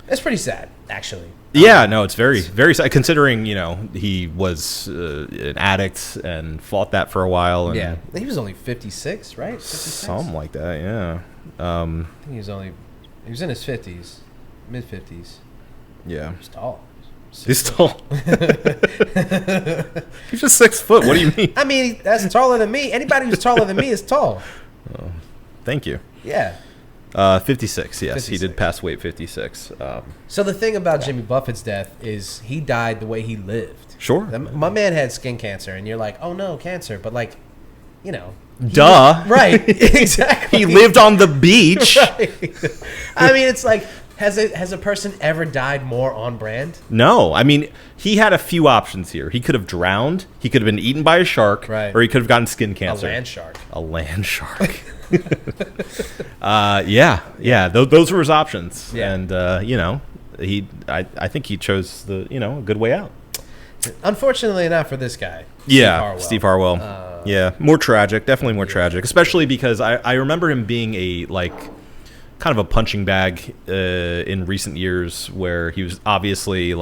Speaker 1: That's pretty sad, actually.
Speaker 2: Yeah, no, it's very, very sad. Considering he was an addict and fought that for a while. And
Speaker 1: yeah, he was only 56, right? 56?
Speaker 2: Something like that. Yeah.
Speaker 1: I think he was in his 50s, mid 50s.
Speaker 2: Yeah.
Speaker 1: He's tall.
Speaker 2: He's tall. He's just 6 foot. What do you mean?
Speaker 1: I mean, that's taller than me. Anybody who's taller than me is tall.
Speaker 2: Oh, thank you.
Speaker 1: Yeah.
Speaker 2: 56. Yes, 56. He did pass away at 56.
Speaker 1: So the thing about Jimmy Buffett's death is he died the way he lived.
Speaker 2: Sure.
Speaker 1: My man had skin cancer, and you're like, oh no, cancer. But like, you know.
Speaker 2: Duh.
Speaker 1: Right. Exactly.
Speaker 2: He lived on the beach.
Speaker 1: Right. I mean, it's like, has a person ever died more on brand?
Speaker 2: No. I mean, he had a few options here. He could have drowned. He could have been eaten by a shark.
Speaker 1: Right.
Speaker 2: Or he could have gotten skin cancer.
Speaker 1: A land shark.
Speaker 2: A land shark. Yeah. Those were his options.
Speaker 1: Yeah.
Speaker 2: And, I think he chose a good way out.
Speaker 1: Unfortunately not for this guy.
Speaker 2: Steve Harwell. More tragic. Definitely more tragic. Especially because I remember him being a, kind of a punching bag in recent years where he was obviously,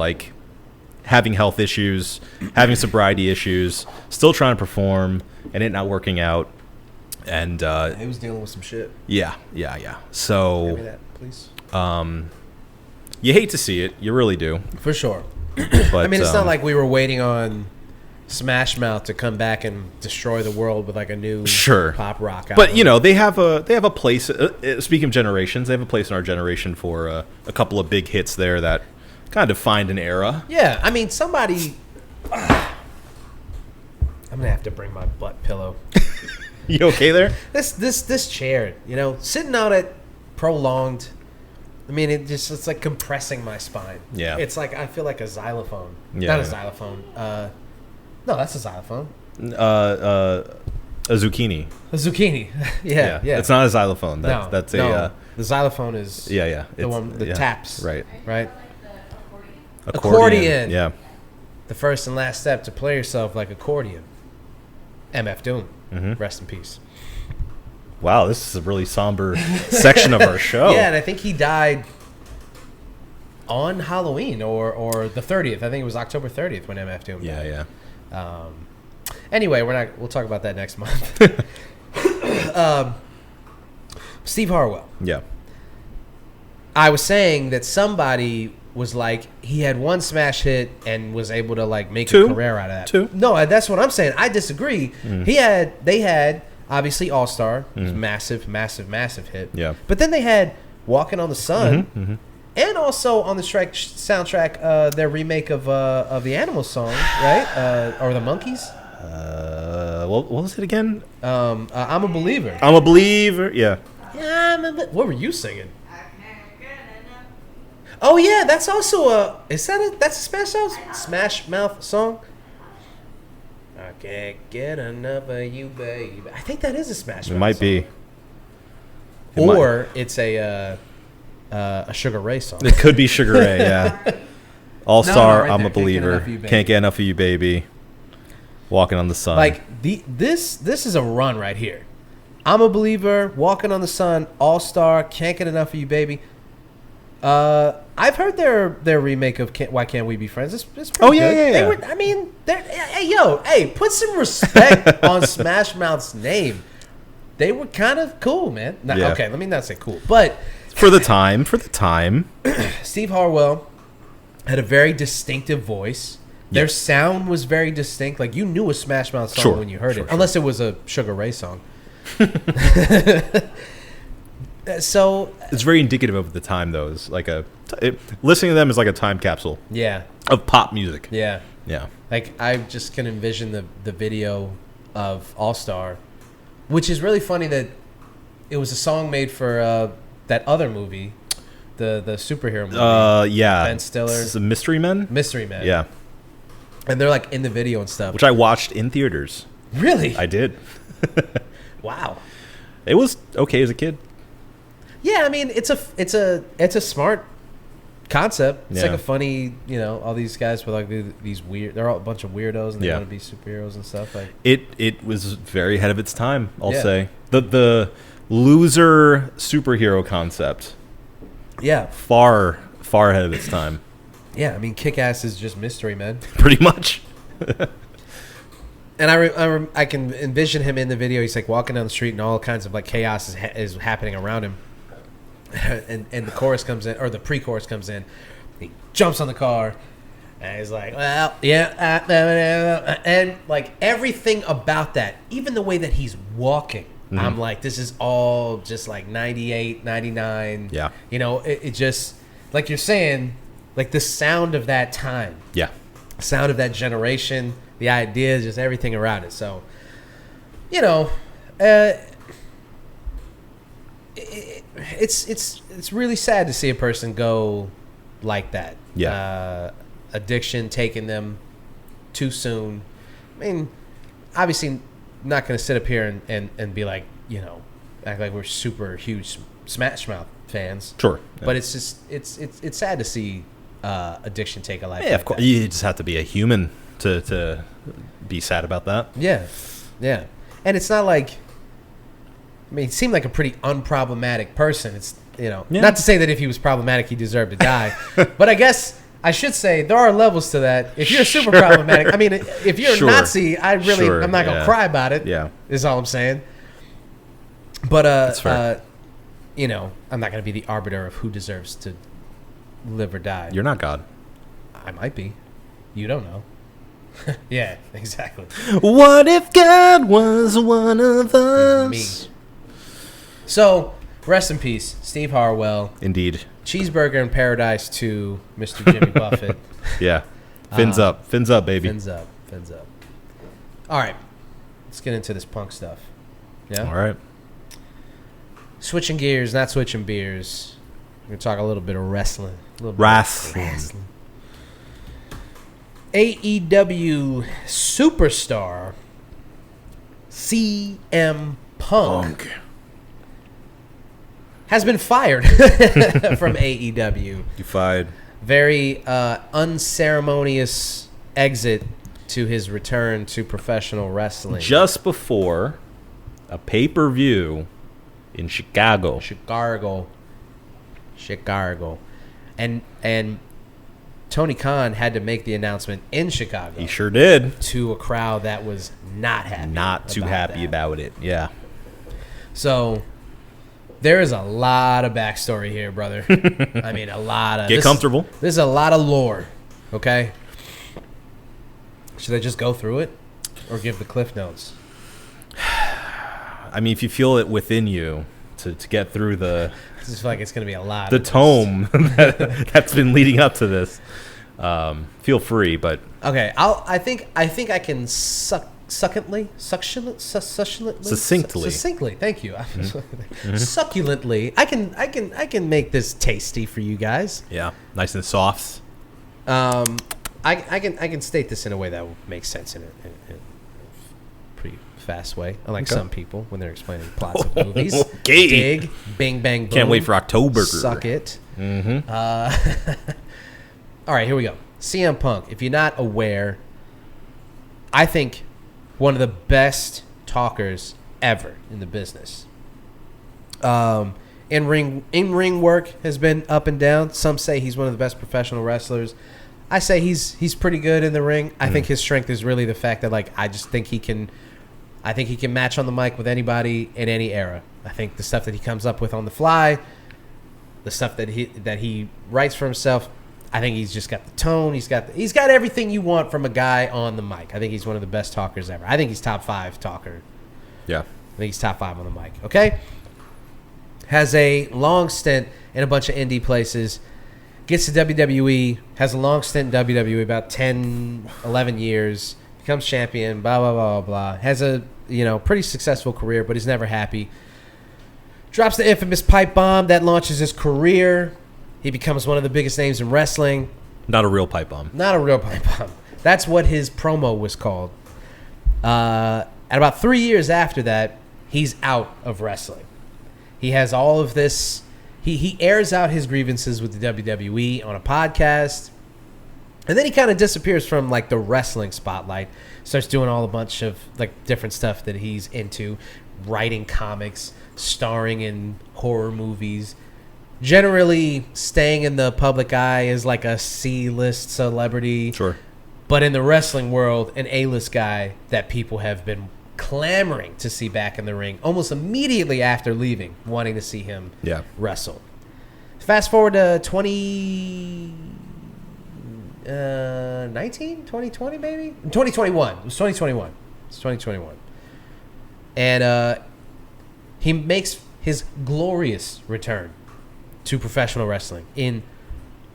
Speaker 2: having health issues, having sobriety issues, still trying to perform, and it not working out. And
Speaker 1: he was dealing with some shit.
Speaker 2: Yeah. So,
Speaker 1: Give me that, please.
Speaker 2: You hate to see it. You really do.
Speaker 1: For sure.
Speaker 2: But,
Speaker 1: I mean, it's not like we were waiting on Smash Mouth to come back and destroy the world with a new pop rock album.
Speaker 2: But they have a place. Speaking of generations, they have a place in our generation for a couple of big hits there that kind of defined an era.
Speaker 1: Yeah, I mean, somebody. I'm gonna have to bring my butt pillow.
Speaker 2: You okay there?
Speaker 1: This chair, sitting out at prolonged. I mean, it's like compressing my spine.
Speaker 2: Yeah.
Speaker 1: It's like I feel like a xylophone.
Speaker 2: Yeah.
Speaker 1: Not a xylophone. No, that's a xylophone.
Speaker 2: A zucchini.
Speaker 1: A zucchini. Yeah.
Speaker 2: It's not a xylophone. That's
Speaker 1: the xylophone is
Speaker 2: the
Speaker 1: one, the taps.
Speaker 2: Right.
Speaker 1: Accordion.
Speaker 2: Yeah.
Speaker 1: The first and last step to play yourself like accordion. MF Doom.
Speaker 2: Mm-hmm.
Speaker 1: Rest in peace.
Speaker 2: Wow, this is a really somber section of our show.
Speaker 1: Yeah, and I think he died on Halloween or the 30th. I think it was October 30th when MF Doom died.
Speaker 2: Yeah.
Speaker 1: Anyway, we'll talk about that next month. Steve Harwell.
Speaker 2: Yeah.
Speaker 1: I was saying that somebody was like, he had one smash hit and was able to make a career out of that.
Speaker 2: Two.
Speaker 1: No, that's what I'm saying. I disagree. They had obviously All Star, massive hit.
Speaker 2: Yeah.
Speaker 1: But then they had Walking on the Sun, and also on the soundtrack, their remake of the Animals song, right? Or the Monkeys.
Speaker 2: What was it again?
Speaker 1: I'm a Believer.
Speaker 2: I'm a Believer. Yeah.
Speaker 1: What were you singing? Oh yeah, that's also that's a Smash Mouth song? I can't get enough of you, baby. I think that is a Smash Mouth
Speaker 2: It might
Speaker 1: song.
Speaker 2: be.
Speaker 1: Or it's a Sugar Ray song.
Speaker 2: It could be Sugar Ray, yeah. All Star,
Speaker 1: right
Speaker 2: I'm
Speaker 1: there.
Speaker 2: a Believer. Can't get enough of you, baby. Walking on the Sun.
Speaker 1: This is a run right here. I'm a Believer, Walking on the Sun, All Star, Can't Get Enough of You, baby. I've heard their remake of Why Can't We Be Friends. It's pretty good.
Speaker 2: Yeah.
Speaker 1: Put some respect on Smash Mouth's name. They were kind of cool, man. Okay, let me not say cool, but
Speaker 2: for the time.
Speaker 1: Steve Harwell had a very distinctive voice. Their sound was very distinct. Like, you knew a Smash Mouth song when you heard it, unless it was a Sugar Ray song. So
Speaker 2: it's very indicative of the time, though. It's like listening to them is like a time capsule.
Speaker 1: Yeah.
Speaker 2: Of pop music.
Speaker 1: Yeah.
Speaker 2: Yeah.
Speaker 1: Like, I just can envision the video of All Star, which is really funny that it was a song made for that other movie, the superhero movie.
Speaker 2: Yeah.
Speaker 1: Ben Stiller.
Speaker 2: It's Mystery Men.
Speaker 1: Mystery Men.
Speaker 2: Yeah.
Speaker 1: And they're in the video and stuff.
Speaker 2: Which I watched in theaters.
Speaker 1: Really?
Speaker 2: I did.
Speaker 1: Wow.
Speaker 2: It was okay as a kid.
Speaker 1: Yeah, I mean, it's a smart concept. It's like a funny, all these guys with these weird. They're all a bunch of weirdos and they want to be superheroes and stuff.
Speaker 2: It was very ahead of its time. I'll say the loser superhero concept.
Speaker 1: Yeah,
Speaker 2: far ahead of its time.
Speaker 1: Yeah, I mean, Kick-Ass is just Mystery Men.
Speaker 2: Pretty much.
Speaker 1: And I can envision him in the video. He's walking down the street and all kinds of chaos is happening around him. And the chorus comes in, or the pre-chorus comes in. He jumps on the car, and he's like, well, yeah. And everything about that, even the way that he's walking, I'm like, this is all just 98, 99.
Speaker 2: Yeah.
Speaker 1: It just, like you're saying, the sound of that time.
Speaker 2: Yeah.
Speaker 1: sound of that generation, the ideas, just everything around it. So, you know, it's really sad to see a person go like that.
Speaker 2: Yeah.
Speaker 1: Addiction taking them too soon. I mean, obviously not going to sit up here and be like, you know, act like we're super huge Smash Mouth fans.
Speaker 2: Sure. Yeah.
Speaker 1: But it's just it's sad to see addiction take a life.
Speaker 2: Yeah,
Speaker 1: like
Speaker 2: of course.
Speaker 1: that.
Speaker 2: You just have to be a human to be sad about that.
Speaker 1: Yeah. Yeah. And it's not like, I mean, he seemed like a pretty unproblematic person. It's, you know, not to say that if he was problematic, he deserved to die. But I guess I should say there are levels to that. If you're super problematic, I mean, if you're a Nazi, I'm not going to cry about it.
Speaker 2: Yeah.
Speaker 1: Is all I'm saying. But,
Speaker 2: That's fair.
Speaker 1: you know, I'm not going to be the arbiter of who deserves to live or die.
Speaker 2: You're not God.
Speaker 1: I might be. You don't know. Yeah, exactly.
Speaker 2: What if God was one of us?
Speaker 1: Me. So, rest in peace, Steve Hardwell.
Speaker 2: Indeed.
Speaker 1: Cheeseburger in Paradise to Mr. Jimmy Buffett.
Speaker 2: Yeah. Fins up, baby.
Speaker 1: Fins up. All right, let's get into this punk stuff. Yeah.
Speaker 2: All right.
Speaker 1: Switching gears, not switching beers. We're gonna talk a little bit of wrestling.
Speaker 2: Wrestling.
Speaker 1: AEW superstar CM Punk has been fired from AEW.
Speaker 2: You fired.
Speaker 1: Very unceremonious exit to his return to professional wrestling.
Speaker 2: Just before a pay-per-view in Chicago.
Speaker 1: And Tony Khan had to make the announcement in Chicago.
Speaker 2: He sure did.
Speaker 1: To a crowd that was not happy.
Speaker 2: Not too happy about it. Yeah.
Speaker 1: So there is a lot of backstory here, brother. I mean, a lot of...
Speaker 2: Get comfortable.
Speaker 1: There's a lot of lore, okay? Should I just go through it or give the cliff notes?
Speaker 2: I mean, if you feel it within you to get through the...
Speaker 1: I just feel like it's going to be a lot.
Speaker 2: The tome that's been leading up to this. Feel free, but...
Speaker 1: Okay, I think I can succinctly. Thank you. Succulently. I can make this tasty for you guys.
Speaker 2: Yeah, nice and soft.
Speaker 1: I can state this in a way that will make sense in a pretty fast way. Unlike some people when they're explaining plots of movies.
Speaker 2: Okay.
Speaker 1: Dig, bing, bang, boom.
Speaker 2: Can't wait for October.
Speaker 1: Suck it.
Speaker 2: Mm-hmm.
Speaker 1: All right, here we go. CM Punk. If you're not aware, I think one of the best talkers ever in the business. In ring work has been up and down. Some say he's one of the best professional wrestlers. I say he's pretty good in the ring. I think his strength is really the fact that I think he can match on the mic with anybody in any era. I think the stuff that he comes up with on the fly, the stuff that he writes for himself, I think he's just got the tone. He's got everything you want from a guy on the mic. I think he's one of the best talkers ever. I think he's top 5 talker.
Speaker 2: Yeah.
Speaker 1: I think he's top 5 on the mic. Okay? Has a long stint in a bunch of indie places. Gets to WWE. Has a long stint in WWE, about 10, 11 years. Becomes champion, blah, blah, blah, blah. Has a, pretty successful career, but he's never happy. Drops the infamous pipe bomb that launches his career. He becomes one of the biggest names in wrestling.
Speaker 2: Not a real pipe bomb.
Speaker 1: Not a real pipe bomb. That's what his promo was called. And about 3 years after that, he's out of wrestling. He has all of this. He airs out his grievances with the WWE on a podcast. And then he kind of disappears from the wrestling spotlight. Starts doing a bunch of different stuff that he's into. Writing comics, starring in horror movies. Generally staying in the public eye as a C-list celebrity.
Speaker 2: Sure.
Speaker 1: But in the wrestling world, an A-list guy that people have been clamoring to see back in the ring almost immediately after leaving, wanting to see him wrestle. Fast forward to 2020 maybe? 2021. It was 2021. It's 2021. And he makes his glorious return to professional wrestling in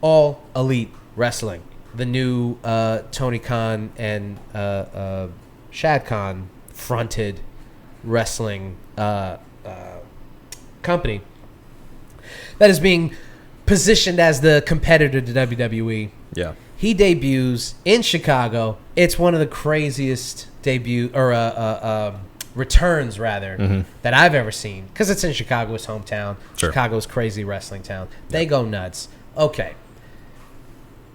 Speaker 1: All Elite Wrestling. the new Tony Khan and Shad Khan fronted wrestling company that is being positioned as the competitor to WWE.
Speaker 2: Yeah.
Speaker 1: He debuts in Chicago. It's one of the craziest returns rather that I've ever seen, because it's in Chicago, his hometown.
Speaker 2: Sure.
Speaker 1: Chicago's crazy wrestling town. They go nuts. Okay.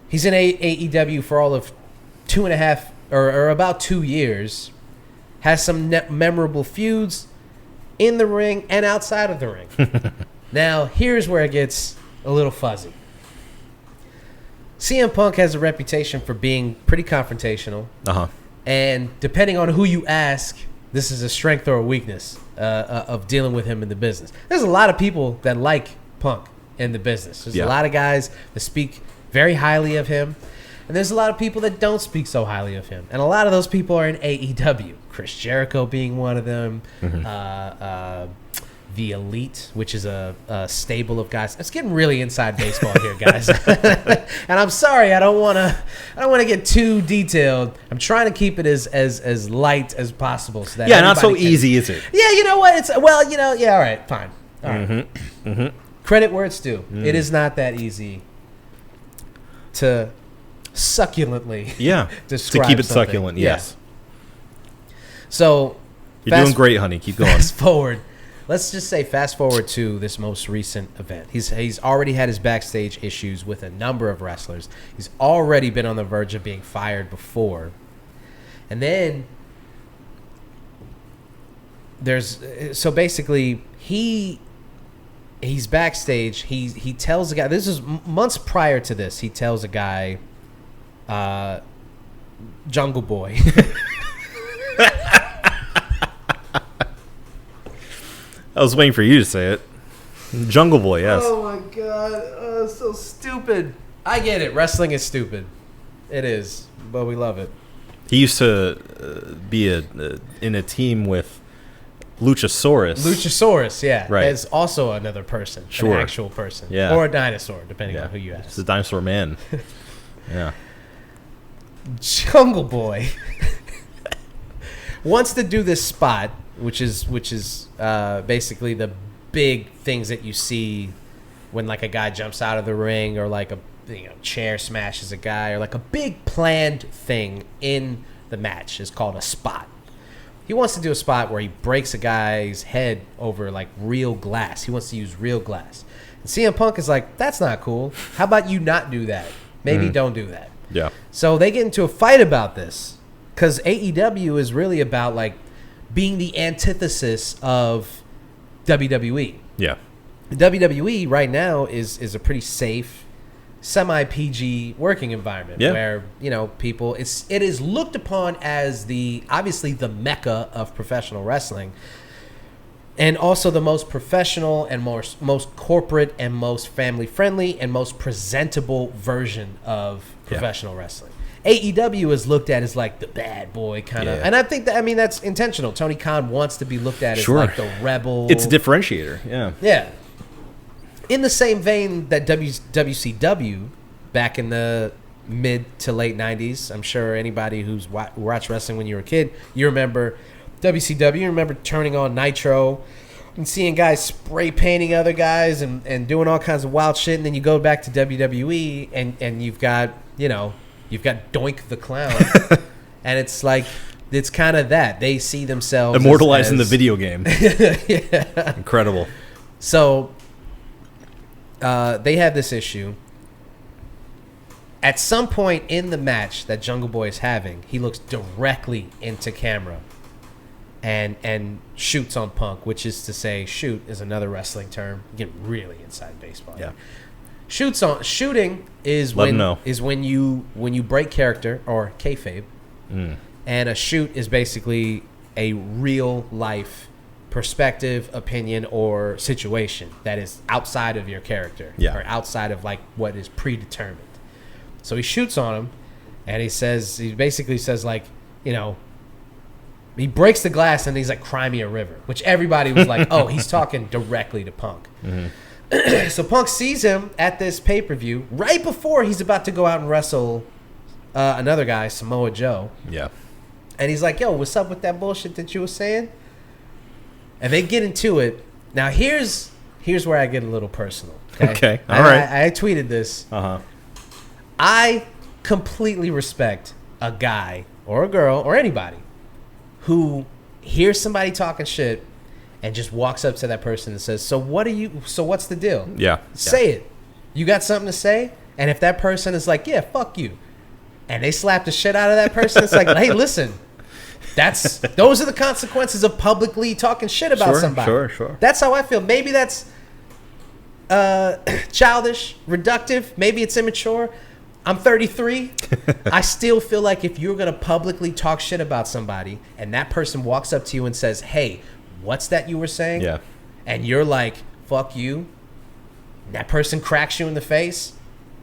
Speaker 1: He's in AEW for all of 2.5 or about 2 years. Has some memorable feuds in the ring and outside of the ring. Now, here's where it gets a little fuzzy. CM Punk has a reputation for being pretty confrontational. And depending on who you ask, this is a strength or a weakness of dealing with him in the business. There's a lot of people that like Punk in the business. There's a lot of guys that speak very highly of him. And there's a lot of people that don't speak so highly of him. And a lot of those people are in AEW. Chris Jericho being one of them. The Elite, which is a stable of guys. It's getting really inside baseball here, guys. And I'm sorry, I don't want to get too detailed. I'm trying to keep it as light as possible. So that
Speaker 2: not so easy, is it?
Speaker 1: Yeah, you know what? All right, fine. All right. Credit where it's due. It is not that easy to succulently describe
Speaker 2: to keep it
Speaker 1: something.
Speaker 2: succulent, yes.
Speaker 1: So
Speaker 2: you're doing great, honey. Keep going.
Speaker 1: Let's just say fast forward to this most recent event. He's already had his backstage issues with a number of wrestlers. He's already been on the verge of being fired before. And then basically he's backstage. He tells a guy, this is months prior to this, he tells a guy, Jungle Boy.
Speaker 2: I was waiting for you to say it. Jungle Boy, yes.
Speaker 1: Oh my god, so stupid. I get it. Wrestling is stupid. It is, but we love it.
Speaker 2: He used to be in a team with Luchasaurus.
Speaker 1: Luchasaurus, yeah.
Speaker 2: Right.
Speaker 1: Is also another person.
Speaker 2: Sure.
Speaker 1: An actual person.
Speaker 2: Yeah.
Speaker 1: Or a dinosaur, depending on who you ask.
Speaker 2: It's a dinosaur man. Yeah.
Speaker 1: Jungle Boy wants to do this spot, which is basically the big things that you see when like a guy jumps out of the ring, or like a chair smashes a guy, or like a big planned thing in the match is called a spot. He wants to do a spot where he breaks a guy's head over like real glass. He wants to use real glass. And CM Punk is like, that's not cool. How about you not do that? Maybe don't do that.
Speaker 2: Yeah.
Speaker 1: So they get into a fight about this, because AEW is really about like being the antithesis of WWE.
Speaker 2: Yeah.
Speaker 1: WWE right now is a pretty safe, semi-PG working environment where, people, it is looked upon as obviously the mecca of professional wrestling, and also the most professional and most corporate and most family friendly and most presentable version of professional wrestling. AEW is looked at as like the bad boy kind of, and I think that's intentional. Tony Khan wants to be looked at as like the rebel.
Speaker 2: It's a differentiator.
Speaker 1: Yeah. In the same vein that WCW back in the mid to late 90s, I'm sure anybody who's watched wrestling when you were a kid, you remember WCW. You remember turning on Nitro and seeing guys spray painting other guys and doing all kinds of wild shit, and then you go back to WWE and you've got Doink the Clown, and it's like, it's kind of that. They see themselves
Speaker 2: immortalized in the video game. Incredible.
Speaker 1: So they have this issue. At some point in the match that Jungle Boy is having, he looks directly into camera and shoots on Punk, which is to say, shoot is another wrestling term. You get really inside baseball.
Speaker 2: Yeah.
Speaker 1: Shooting is when you break character or kayfabe, and a shoot is basically a real life perspective, opinion, or situation that is outside of your character or outside of like what is predetermined. So he shoots on him, and he basically says like, he breaks the glass and he's like, cry me a river, which everybody was like, oh, he's talking directly to Punk.
Speaker 2: Mm-hmm.
Speaker 1: So Punk sees him at this pay-per-view right before he's about to go out and wrestle another guy, Samoa Joe.
Speaker 2: Yeah.
Speaker 1: And he's like, yo, what's up with that bullshit that you were saying? And they get into it. Now, here's where I get a little personal.
Speaker 2: Okay. All right.
Speaker 1: I tweeted this.
Speaker 2: Uh-huh.
Speaker 1: I completely respect a guy or a girl or anybody who hears somebody talking shit and just walks up to that person and says, so what's the deal?
Speaker 2: Yeah.
Speaker 1: Say it. You got something to say? And if that person is like, yeah, fuck you, and they slap the shit out of that person, it's like, hey, listen, those are the consequences of publicly talking shit about somebody.
Speaker 2: Sure.
Speaker 1: That's how I feel. Maybe that's childish, reductive. Maybe it's immature. I'm 33. I still feel like if you're going to publicly talk shit about somebody and that person walks up to you and says, hey, what's that you were saying?
Speaker 2: Yeah.
Speaker 1: And you're like, fuck you. That person cracks you in the face.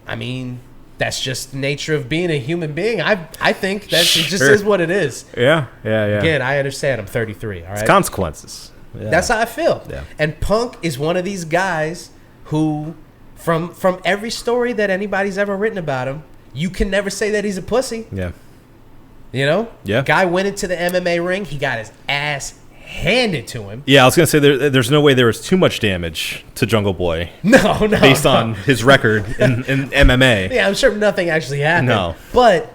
Speaker 1: I mean, that's just the nature of being a human being. I think that it just is what it is.
Speaker 2: Yeah.
Speaker 1: Again, I understand I'm 33. All right.
Speaker 2: It's consequences. Yeah.
Speaker 1: That's how I feel.
Speaker 2: Yeah.
Speaker 1: And Punk is one of these guys who, from every story that anybody's ever written about him, you can never say that he's a pussy.
Speaker 2: Yeah.
Speaker 1: You know?
Speaker 2: Yeah.
Speaker 1: Guy went into the MMA ring. He got his ass handed to him.
Speaker 2: Yeah, I was going to say there's no way there was too much damage to Jungle Boy.
Speaker 1: No.
Speaker 2: Based on his record in MMA.
Speaker 1: Yeah, I'm sure nothing actually happened.
Speaker 2: No.
Speaker 1: But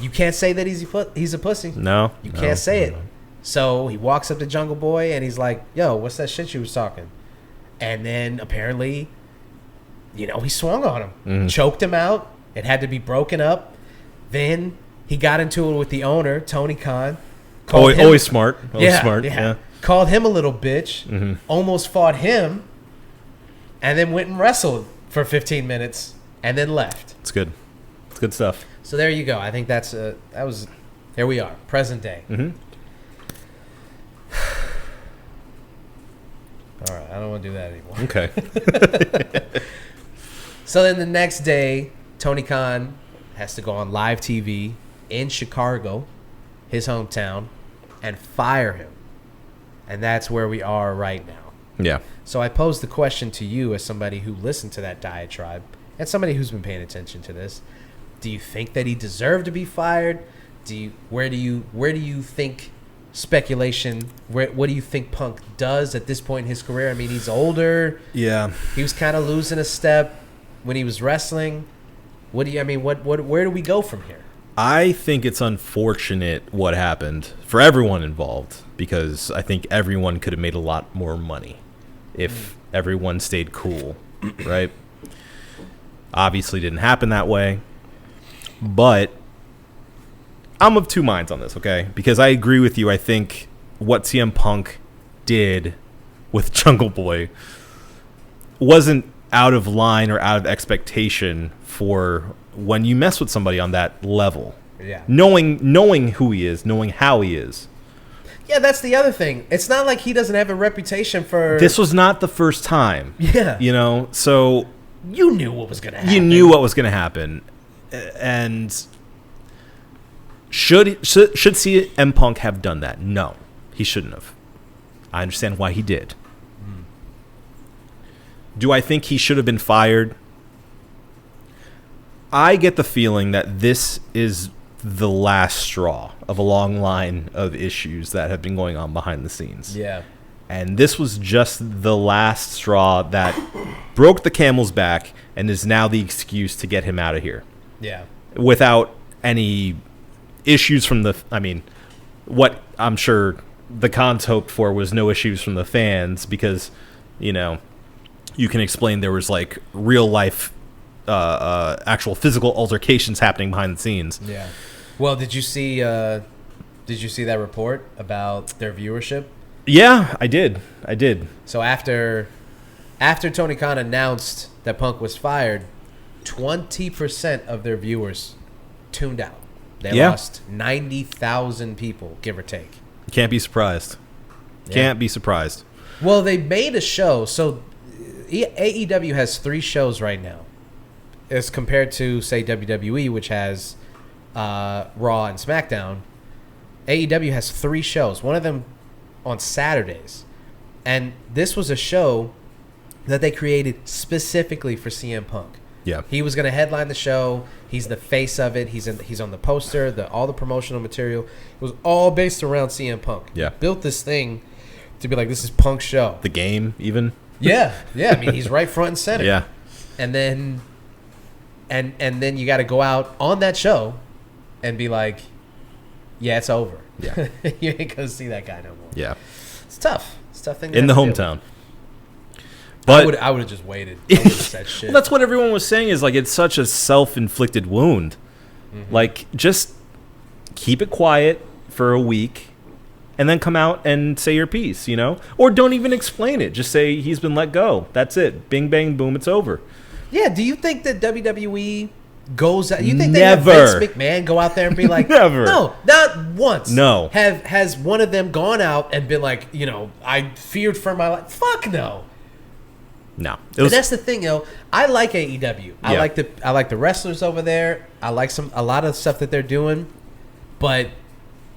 Speaker 1: you can't say that he's a pussy.
Speaker 2: No.
Speaker 1: You can't say it. So he walks up to Jungle Boy and he's like, yo, what's that shit you was talking? And then apparently, he swung on him.
Speaker 2: Mm-hmm.
Speaker 1: Choked him out. It had to be broken up. Then he got into it with the owner, Tony Khan.
Speaker 2: Always smart. Smart. Yeah.
Speaker 1: Called him a little bitch.
Speaker 2: Mm-hmm.
Speaker 1: Almost fought him. And then went and wrestled for 15 minutes. And then left.
Speaker 2: It's good. It's good stuff.
Speaker 1: So there you go. I think here we are. Present day.
Speaker 2: Mm-hmm.
Speaker 1: All right. I don't want to do that anymore.
Speaker 2: Okay.
Speaker 1: So then the next day, Tony Khan has to go on live TV in Chicago, his hometown, and fire him. And that's where we are right now.
Speaker 2: Yeah.
Speaker 1: So I posed the question to you as somebody who listened to that diatribe and somebody who's been paying attention to this. Do you think that he deserved to be fired? Where do you think speculation, what do you think Punk does at this point in his career? I mean, he's older.
Speaker 2: Yeah.
Speaker 1: He was kind of losing a step when he was wrestling. Where do we go from here?
Speaker 2: I think it's unfortunate what happened for everyone involved because I think everyone could have made a lot more money if everyone stayed cool, right? Obviously didn't happen that way, but I'm of two minds on this, okay? Because I agree with you. I think what CM Punk did with Jungle Boy wasn't out of line or out of expectation for when you mess with somebody on that level.
Speaker 1: Yeah.
Speaker 2: Knowing who he is, knowing how he is.
Speaker 1: Yeah, that's the other thing. It's not like he doesn't have a reputation for...
Speaker 2: This was not the first time.
Speaker 1: Yeah.
Speaker 2: So...
Speaker 1: You knew what was going to happen.
Speaker 2: You knew what was going to happen. And should CM Punk have done that? No, he shouldn't have. I understand why he did. Do I think he should have been fired? I get the feeling that this is the last straw of a long line of issues that have been going on behind the scenes.
Speaker 1: Yeah.
Speaker 2: And this was just the last straw that broke the camel's back and is now the excuse to get him out of here.
Speaker 1: Yeah.
Speaker 2: Without any issues from what I'm sure the Khans hoped for was no issues from the fans because, you can explain there was like real life, actual physical altercations happening behind the scenes.
Speaker 1: Yeah. Well, did you see that report about their viewership?
Speaker 2: Yeah, I did.
Speaker 1: So after Tony Khan announced that Punk was fired, 20% of their viewers tuned out. They lost 90,000 people, give or take.
Speaker 2: Can't be surprised.
Speaker 1: Yeah.
Speaker 2: Can't be surprised.
Speaker 1: Well, they made a show. So AEW has 3 shows right now, as compared to, say, WWE, which has Raw and SmackDown. AEW has 3 shows. One of them on Saturdays. And this was a show that they created specifically for CM Punk.
Speaker 2: Yeah.
Speaker 1: He was going to headline the show. He's the face of it. He's on the poster, all the promotional material. It was all based around CM Punk.
Speaker 2: Yeah.
Speaker 1: He built this thing to be like, this is Punk's show.
Speaker 2: The game, even.
Speaker 1: Yeah. I mean, he's right front and center.
Speaker 2: Yeah.
Speaker 1: And then, and then you got to go out on that show and be like, yeah, it's over.
Speaker 2: Yeah.
Speaker 1: You ain't gonna see that guy no more.
Speaker 2: Yeah.
Speaker 1: It's tough. It's a tough thing to
Speaker 2: In the
Speaker 1: have to deal
Speaker 2: hometown.
Speaker 1: with.
Speaker 2: But
Speaker 1: I would have just waited. I would've said shit.
Speaker 2: well, that's what everyone was saying is like it's such a self-inflicted wound.
Speaker 1: Mm-hmm.
Speaker 2: Like just keep it quiet for a week and then come out and say your piece, you know? Or don't even explain it. Just say he's been let go. That's it. Bing bang boom, it's over.
Speaker 1: Yeah, do you think that WWE goes out? You think
Speaker 2: Never.
Speaker 1: they have Vince McMahon go out there and be like,
Speaker 2: Never.
Speaker 1: No, not once.
Speaker 2: No.
Speaker 1: Has one of them gone out and been like, you know, I feared for my life? Fuck no.
Speaker 2: No.
Speaker 1: But that's the thing, yo. I like AEW. I
Speaker 2: Yeah.
Speaker 1: like the wrestlers over there. I like a lot of stuff that they're doing, but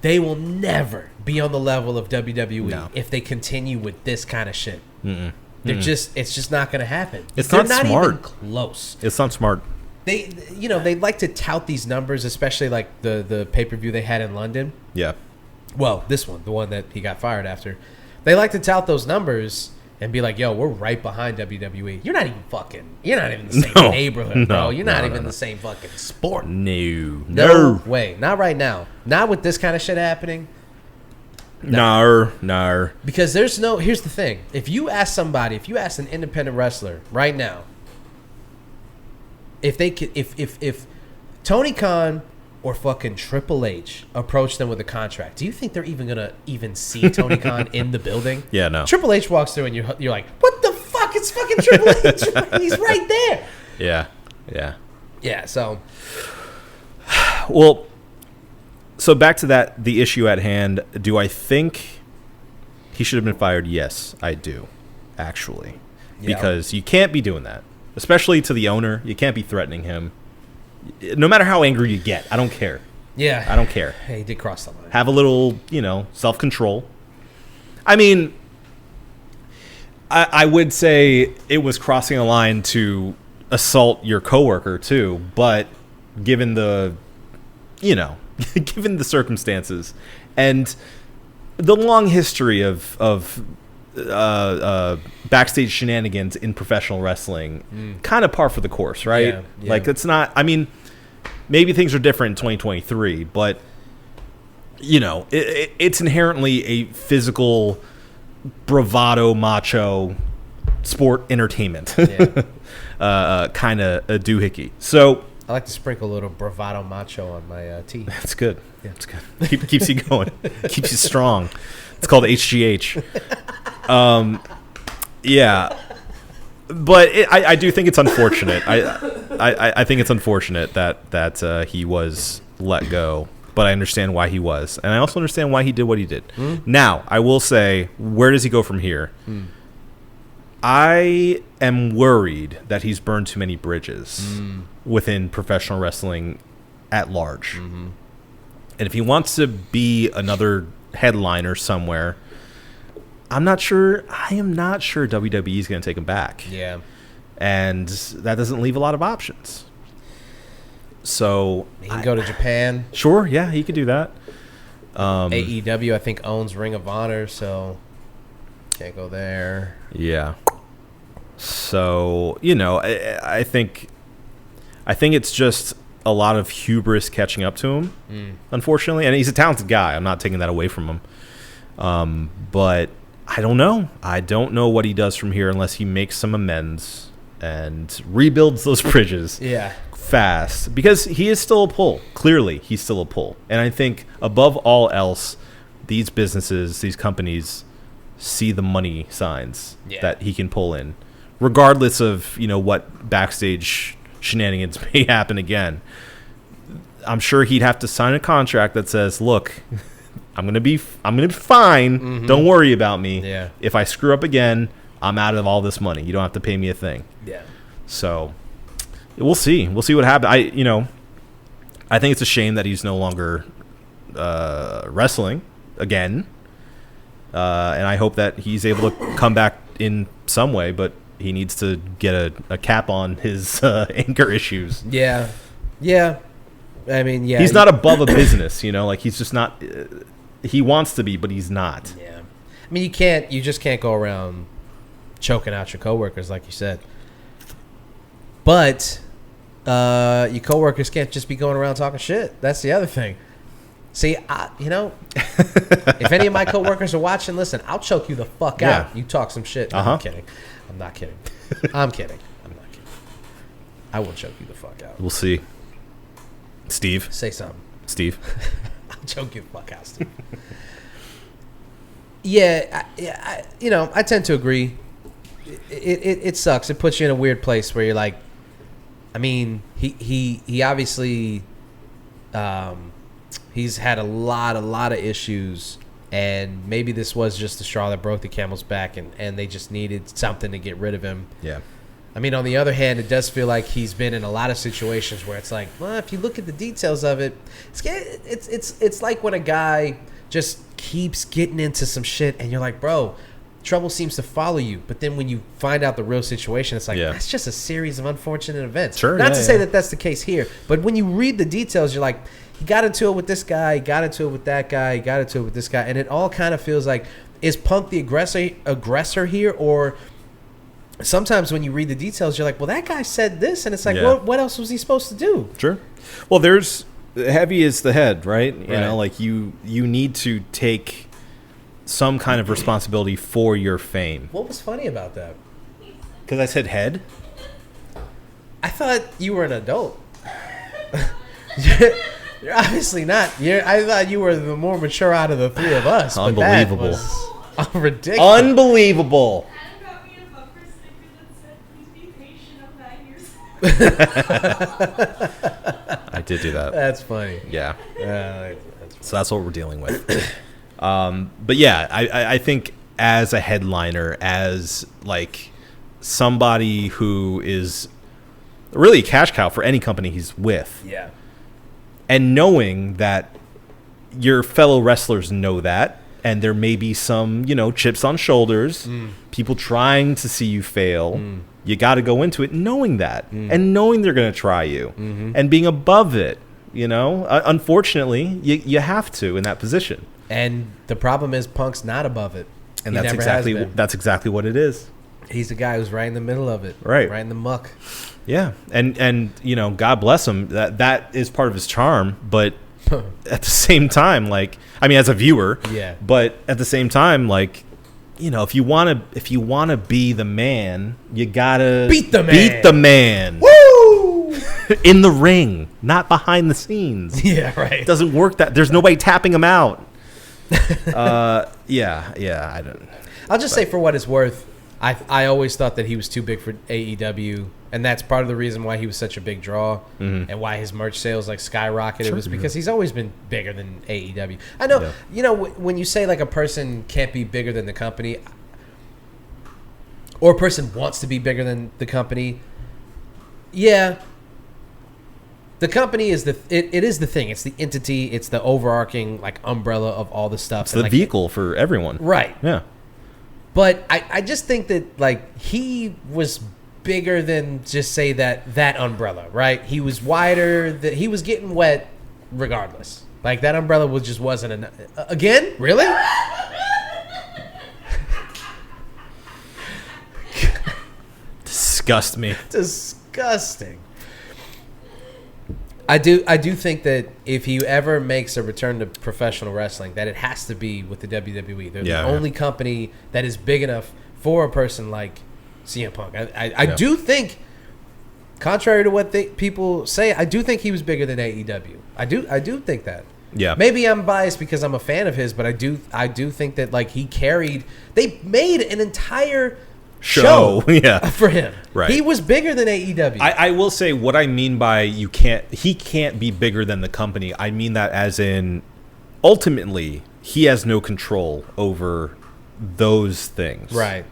Speaker 1: they will never be on the level of WWE
Speaker 2: No.
Speaker 1: if they continue with this kind of shit.
Speaker 2: Mm-mm.
Speaker 1: They're it's just not going to happen.
Speaker 2: It's
Speaker 1: They're
Speaker 2: not
Speaker 1: even
Speaker 2: smart.
Speaker 1: close.
Speaker 2: It's not smart.
Speaker 1: They like to tout these numbers, especially like the pay-per-view they had in London.
Speaker 2: Yeah.
Speaker 1: Well, this one, the one that he got fired after. They like to tout those numbers and be like, yo, we're right behind WWE. You're not even in the same
Speaker 2: No.
Speaker 1: neighborhood, bro.
Speaker 2: No.
Speaker 1: You're not
Speaker 2: No,
Speaker 1: even
Speaker 2: no,
Speaker 1: in
Speaker 2: no.
Speaker 1: the same fucking sport.
Speaker 2: No.
Speaker 1: Way. Not right now. Not with this kind of shit happening.
Speaker 2: No.
Speaker 1: Because here's the thing. If you ask an independent wrestler right now, if Tony Khan or fucking Triple H approach them with a contract, do you think they're even gonna see Tony Khan in the building?
Speaker 2: Yeah, no.
Speaker 1: Triple H walks through and you're like, what the fuck? It's fucking Triple H. He's right there.
Speaker 2: Yeah.
Speaker 1: Yeah. So
Speaker 2: Well, so back to the issue at hand. Do I think he should have been fired? Yes, I do, actually.
Speaker 1: Yeah.
Speaker 2: Because you can't be doing that, especially to the owner. You can't be threatening him. No matter how angry you get, I don't care.
Speaker 1: yeah,
Speaker 2: I don't care.
Speaker 1: Hey, he did cross the line.
Speaker 2: Have a little, self-control. I mean, I would say it was crossing a line to assault your coworker too, but given the, given the circumstances and the long history of backstage shenanigans in professional wrestling, kind of par for the course, right?
Speaker 1: Yeah.
Speaker 2: Like it's not. I mean, maybe things are different in 2023, but it's inherently a physical, bravado, macho sport entertainment, kind of a doohickey. So
Speaker 1: I like to sprinkle a little bravado macho on my tea.
Speaker 2: that's good. Yeah, it's good. Keeps you going. Keeps you strong. It's called HGH. Yeah, but I do think it's unfortunate. I think it's unfortunate that he was let go. But I understand why he was, and I also understand why he did what he did. Now, I will say, where does he go from here? I am worried that he's burned too many bridges within professional wrestling at large. And if he wants to be another headliner somewhere, I am not sure WWE is going to take him back.
Speaker 1: Yeah.
Speaker 2: And that doesn't leave a lot of options. So
Speaker 1: He can go to Japan.
Speaker 2: Sure, yeah, he could do that.
Speaker 1: AEW, I think, owns Ring of Honor, so can't go there.
Speaker 2: Yeah. So, I think it's just a lot of hubris catching up to him, unfortunately. And he's a talented guy. I'm not taking that away from him. But I don't know. I don't know what he does from here unless he makes some amends and rebuilds those bridges.
Speaker 1: Yeah.
Speaker 2: Fast, because he is still a pull. Clearly, he's still a pull. And I think above all else, these businesses, these companies see the money signs that he can pull in, regardless of, what backstage shenanigans may happen again. I'm sure he'd have to sign a contract that says, look, I'm going to be fine. Don't worry about me.
Speaker 1: Yeah.
Speaker 2: If I screw up again, I'm out of all this money. You don't have to pay me a thing.
Speaker 1: Yeah.
Speaker 2: So we'll see. We'll see what happens. I think it's a shame that he's no longer wrestling again, and I hope that he's able to come back in some way. But he needs to get a cap on his anger issues.
Speaker 1: Yeah. I mean, yeah.
Speaker 2: He's not above a business, you know, like he's just not. He wants to be, but he's not.
Speaker 1: Yeah. I mean, you just can't go around choking out your coworkers, like you said. But your coworkers can't just be going around talking shit. That's the other thing. See, if any of my coworkers are watching, listen, I'll choke you the fuck out. You talk some shit. No, I'm kidding. I'm not kidding. I'm kidding. I'm not kidding. I will choke you the fuck out.
Speaker 2: We'll see. Steve.
Speaker 1: Say something.
Speaker 2: Steve.
Speaker 1: I'll choke you the fuck out, Steve. I tend to agree. It sucks. It puts you in a weird place where you're like, I mean, he obviously, he's had a lot of issues, and maybe this was just the straw that broke the camel's back, and they just needed something to get rid of him.
Speaker 2: Yeah.
Speaker 1: I mean, on the other hand, it does feel like he's been in a lot of situations where it's like, well, if you look at the details of it, it's like when a guy just keeps getting into some shit, and you're like, bro, trouble seems to follow you. But then when you find out the real situation, it's like, that's just a series of unfortunate events.
Speaker 2: Sure.
Speaker 1: Not to say that that's the case here, but when you read the details, you're like, he got into it with this guy, he got into it with that guy, he got into it with this guy, and it all kind of feels like, is Punk the aggressor here, or sometimes when you read the details, you're like, well, that guy said this, and it's like, what else was he supposed to do?
Speaker 2: Sure. Well, there's heavy is the head, right? You know, like you need to take some kind of responsibility for your fame.
Speaker 1: What was funny about that?
Speaker 2: Because I said head.
Speaker 1: I thought you were an adult. You're obviously not. I thought you were the more mature out of the three of us.
Speaker 2: Unbelievable.
Speaker 1: But that was ridiculous.
Speaker 2: Unbelievable. I did do that.
Speaker 1: That's funny.
Speaker 2: Yeah.
Speaker 1: That's
Speaker 2: so that's what we're dealing with. But yeah, I think as a headliner, as like somebody who is really a cash cow for any company he's with.
Speaker 1: Yeah.
Speaker 2: And knowing that your fellow wrestlers know that, and there may be some, chips on shoulders, people trying to see you fail. You got to go into it knowing that, and knowing they're going to try you, and being above it. Unfortunately, you have to in that position.
Speaker 1: And the problem is, Punk's not above it,
Speaker 2: and that's exactly what it is.
Speaker 1: He's the guy who's right in the middle of it,
Speaker 2: right
Speaker 1: in the muck.
Speaker 2: Yeah, and God bless him. That is part of his charm, but at the same time, as a viewer, but at the same time, if you wanna be the man, you gotta
Speaker 1: beat the man.
Speaker 2: Woo! In the ring, not behind the scenes.
Speaker 1: Yeah, right.
Speaker 2: It doesn't work that. There's nobody tapping him out. I don't.
Speaker 1: I'll just say, for what it's worth, I always thought that he was too big for AEW, and that's part of the reason why he was such a big draw, and why his merch sales skyrocketed. It was because he's always been bigger than AEW. I know, when you say a person can't be bigger than the company, or a person wants to be bigger than the company, the company is it is the thing. It's the entity. It's the overarching umbrella of all the stuff.
Speaker 2: It's the vehicle for everyone,
Speaker 1: right?
Speaker 2: Yeah.
Speaker 1: But I just think that he was bigger than just say that umbrella, right? He was wider. That he was getting wet, regardless. That umbrella wasn't enough. Again, really?
Speaker 2: Disgust me.
Speaker 1: Disgusting. I do think that if he ever makes a return to professional wrestling, that it has to be with the WWE. They're the only company that is big enough for a person like CM Punk. I do think, contrary to what people say, I do think he was bigger than AEW. I do think that.
Speaker 2: Yeah.
Speaker 1: Maybe I'm biased because I'm a fan of his, but I do think that he carried. They made an entire show for him.
Speaker 2: Right.
Speaker 1: He was bigger than AEW.
Speaker 2: I will say what I mean by he can't be bigger than the company. I mean that as in ultimately he has no control over those things.
Speaker 1: Right.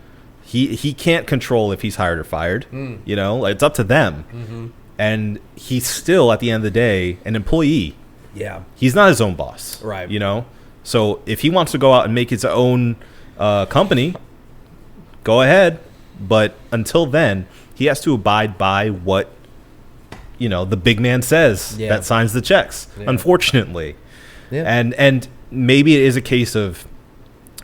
Speaker 2: He can't control if he's hired or fired. It's up to them. And he's still at the end of the day an employee.
Speaker 1: Yeah.
Speaker 2: He's not his own boss.
Speaker 1: Right.
Speaker 2: So if he wants to go out and make his own company, go ahead. But until then, he has to abide by what, the big man says that signs the checks, unfortunately.
Speaker 1: Yeah.
Speaker 2: And maybe it is a case of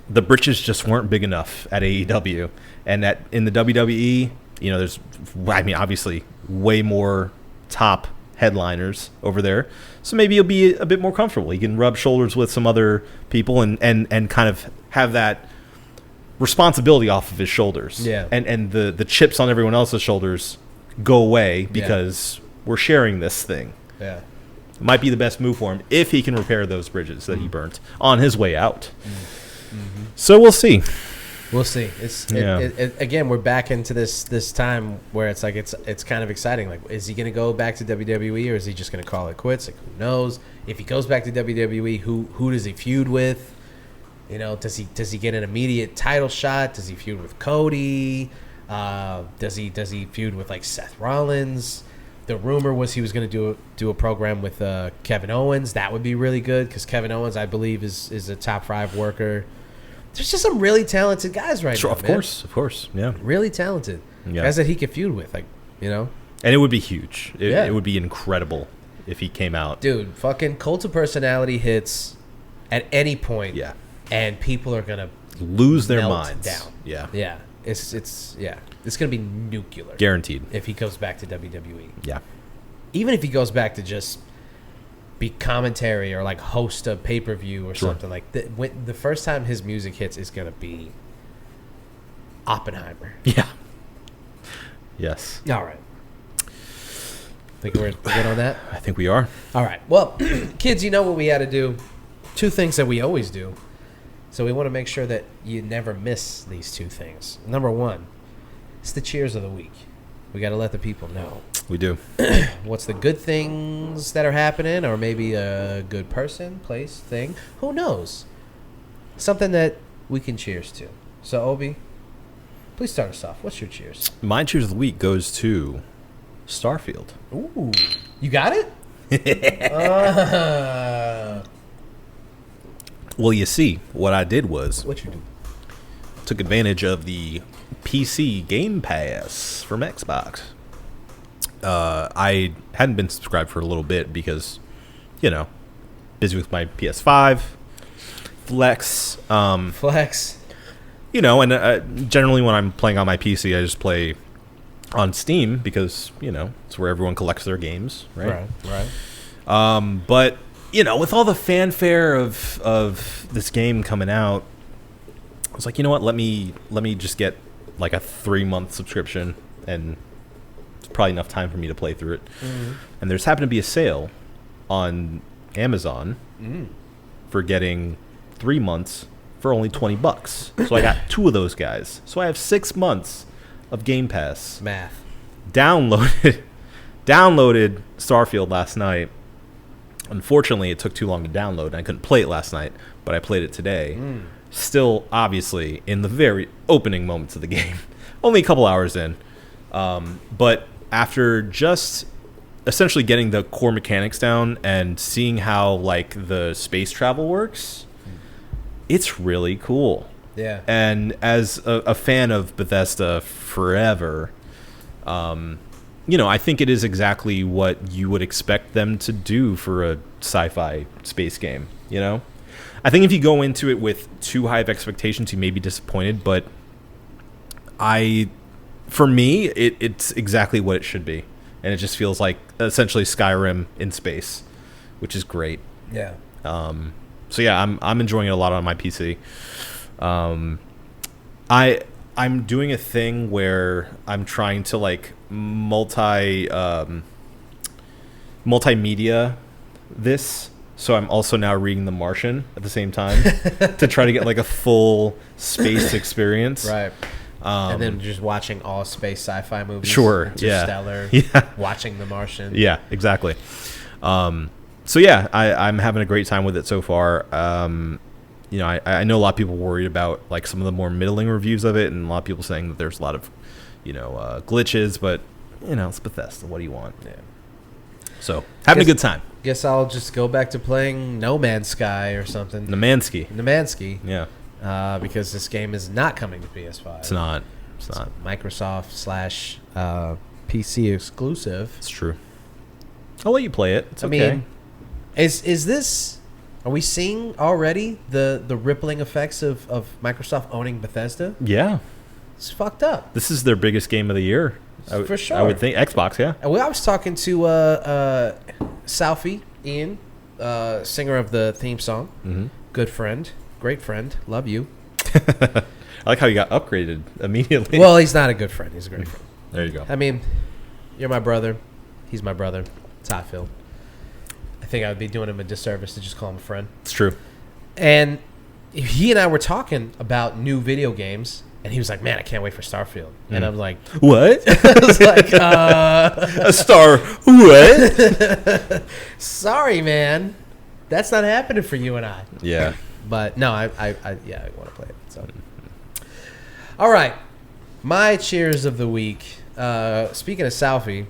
Speaker 2: the britches just weren't big enough at AEW. And in the WWE, there's, obviously way more top headliners over there. So maybe he'll be a bit more comfortable. He can rub shoulders with some other people and kind of have that responsibility off of his shoulders.
Speaker 1: Yeah.
Speaker 2: And the chips on everyone else's shoulders go away because we're sharing this thing.
Speaker 1: Yeah.
Speaker 2: It might be the best move for him if he can repair those bridges that he burnt on his way out. Mm-hmm. So we'll see.
Speaker 1: We'll see. Again, we're back into this time where it's like it's kind of exciting. Like, is he going to go back to WWE or is he just going to call it quits? Like, who knows? If he goes back to WWE, who does he feud with? Does he get an immediate title shot? Does he feud with Cody? Does he feud with like Seth Rollins? The rumor was he was going to do a program with Kevin Owens. That would be really good because Kevin Owens, I believe, is a top 5 worker. There's just some really talented guys right now.
Speaker 2: Of course, yeah.
Speaker 1: Really talented guys that he could feud with, And
Speaker 2: it would be huge. It would be incredible if he came out.
Speaker 1: Dude, fucking Cult of Personality hits at any point.
Speaker 2: Yeah.
Speaker 1: And people are gonna
Speaker 2: lose their
Speaker 1: melt
Speaker 2: minds
Speaker 1: down.
Speaker 2: Yeah.
Speaker 1: Yeah. It's gonna be nuclear.
Speaker 2: Guaranteed.
Speaker 1: If he goes back to WWE.
Speaker 2: Yeah.
Speaker 1: Even if he goes back to just be commentary or like host a pay-per-view or something like that. The first time his music hits is gonna be Oppenheimer.
Speaker 2: Yeah. Yes.
Speaker 1: All right. Think we're good on that?
Speaker 2: I think we are.
Speaker 1: All right. Well, kids, you know what we had to do. 2 things that we always do. So we want to make sure that you never miss these 2 things. Number 1, it's the cheers of the week. We got to let the people know.
Speaker 2: We do.
Speaker 1: What's the good things that are happening, or maybe a good person, place, thing. Who knows? Something that we can cheers to. So, Obi, please start us off. What's your cheers?
Speaker 2: My cheers of the week goes to Starfield.
Speaker 1: Ooh. You got it?
Speaker 2: Well, you see, what I did was
Speaker 1: What you do?
Speaker 2: took advantage of the PC Game Pass from Xbox. I hadn't been subscribed for a little bit because, busy with my PS5, Flex.
Speaker 1: Flex.
Speaker 2: And generally when I'm playing on my PC, I just play on Steam because, it's where everyone collects their games, right?
Speaker 1: Right.
Speaker 2: But, with all the fanfare of this game coming out, I was like, you know what? Let me just get like a 3-month subscription, and it's probably enough time for me to play through it. Mm-hmm. And there's happened to be a sale on Amazon for getting 3 months for only $20. So I got 2 of those guys. So I have 6 months of Game Pass.
Speaker 1: Math.
Speaker 2: Downloaded Starfield last night. Unfortunately, it took too long to download, and I couldn't play it last night, but I played it today. Still, obviously, in the very opening moments of the game. Only a couple hours in. But after just essentially getting the core mechanics down and seeing how, the space travel works, it's really cool.
Speaker 1: Yeah.
Speaker 2: And as a fan of Bethesda forever, I think it is exactly what you would expect them to do for a sci-fi space game, I think if you go into it with too high of expectations, you may be disappointed, but for me, it's exactly what it should be. And it just feels like essentially Skyrim in space, which is great.
Speaker 1: Yeah.
Speaker 2: So yeah, I'm enjoying it a lot on my PC. I'm doing a thing where I'm trying to multimedia this, so I'm also now reading The Martian at the same time to try to get a full space experience.
Speaker 1: Right. And then just watching all space sci-fi movies.
Speaker 2: Sure.
Speaker 1: Interstellar.
Speaker 2: Yeah.
Speaker 1: Watching The Martian.
Speaker 2: Yeah, exactly. So yeah, I'm having a great time with it so far. I know a lot of people worried about some of the more middling reviews of it, and a lot of people saying that there's a lot of, glitches, but it's Bethesda. What do you want?
Speaker 1: Yeah.
Speaker 2: So having a good time.
Speaker 1: Guess I'll just go back to playing No Man's Sky or something.
Speaker 2: Nemansky.
Speaker 1: Nemansky.
Speaker 2: Yeah.
Speaker 1: Because this game is not coming to PS5.
Speaker 2: It's not. It's not.
Speaker 1: Microsoft / PC exclusive.
Speaker 2: It's true. I'll let you play it. It's
Speaker 1: I
Speaker 2: okay.
Speaker 1: mean, is this? Are we seeing already the rippling effects of Microsoft owning Bethesda?
Speaker 2: Yeah.
Speaker 1: It's fucked up.
Speaker 2: This is their biggest game of the year.
Speaker 1: For sure.
Speaker 2: I would think Xbox, yeah.
Speaker 1: And I was talking to Salfie, Ian, singer of the theme song.
Speaker 2: Mm-hmm.
Speaker 1: Good friend. Great friend. Love you.
Speaker 2: I like how you got upgraded immediately.
Speaker 1: Well, he's not a good friend. He's a great friend.
Speaker 2: There you go.
Speaker 1: I mean, you're my brother. He's my brother. That's how I feel. I think I would be doing him a disservice to just call him a friend.
Speaker 2: It's true.
Speaker 1: And he and I were talking about new video games, and he was like, "Man, I can't wait for Starfield." And I'm like,
Speaker 2: What?
Speaker 1: I was like,
Speaker 2: A star. What?
Speaker 1: sorry, man. That's not happening for you and I.
Speaker 2: Yeah.
Speaker 1: But no, I want to play it. So, all right, my cheers of the week. Speaking of Salfie,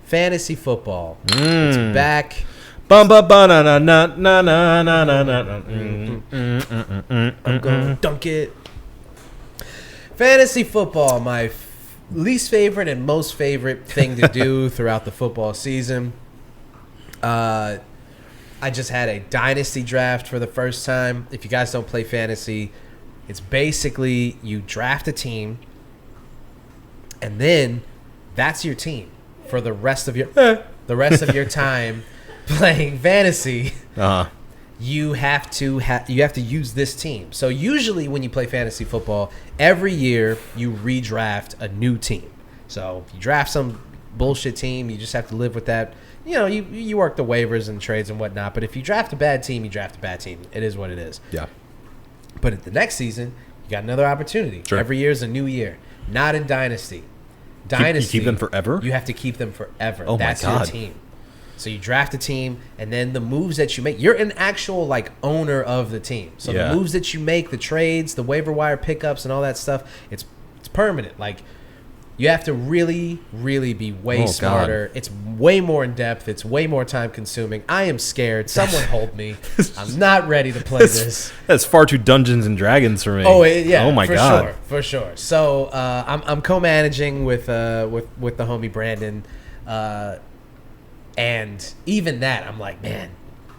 Speaker 1: fantasy football. It's back.
Speaker 2: Bum ba ba na na na na na na na na.
Speaker 1: I'm gonna dunk it. Fantasy football, my least favorite and most favorite thing to do throughout the football season. I just had a dynasty draft for the first time. If you guys don't play fantasy, it's basically you draft a team, and then that's your team for the rest of your time playing fantasy. You have to use this team. So usually when you play fantasy football, every year you redraft a new team. So if you draft some bullshit team, you just have to live with that. You know, you work the waivers and trades and whatnot. But if you draft a bad team, you draft a bad team. It is what it is.
Speaker 2: Yeah.
Speaker 1: But at the next season, you got another opportunity.
Speaker 2: Sure.
Speaker 1: Every year is a new year. Not in Dynasty. Dynasty,
Speaker 2: you keep them forever?
Speaker 1: You have to keep them forever.
Speaker 2: Oh,
Speaker 1: That's
Speaker 2: my God.
Speaker 1: your team. So you draft a team, and then the moves that you make, you're an actual like owner of the team. So
Speaker 2: Yeah.
Speaker 1: the moves that you make, the trades, the waiver wire pickups, and all that stuff, it's permanent. Like you have to really, really be way smarter. It's way more in depth. It's way more time consuming. I am scared. Someone hold me. I'm not ready to play this.
Speaker 2: That's far too Dungeons and Dragons for me.
Speaker 1: Oh yeah.
Speaker 2: Oh my
Speaker 1: for
Speaker 2: God.
Speaker 1: Sure, for sure. So I'm co-managing with the homie Brandon. And even that, I'm like, man,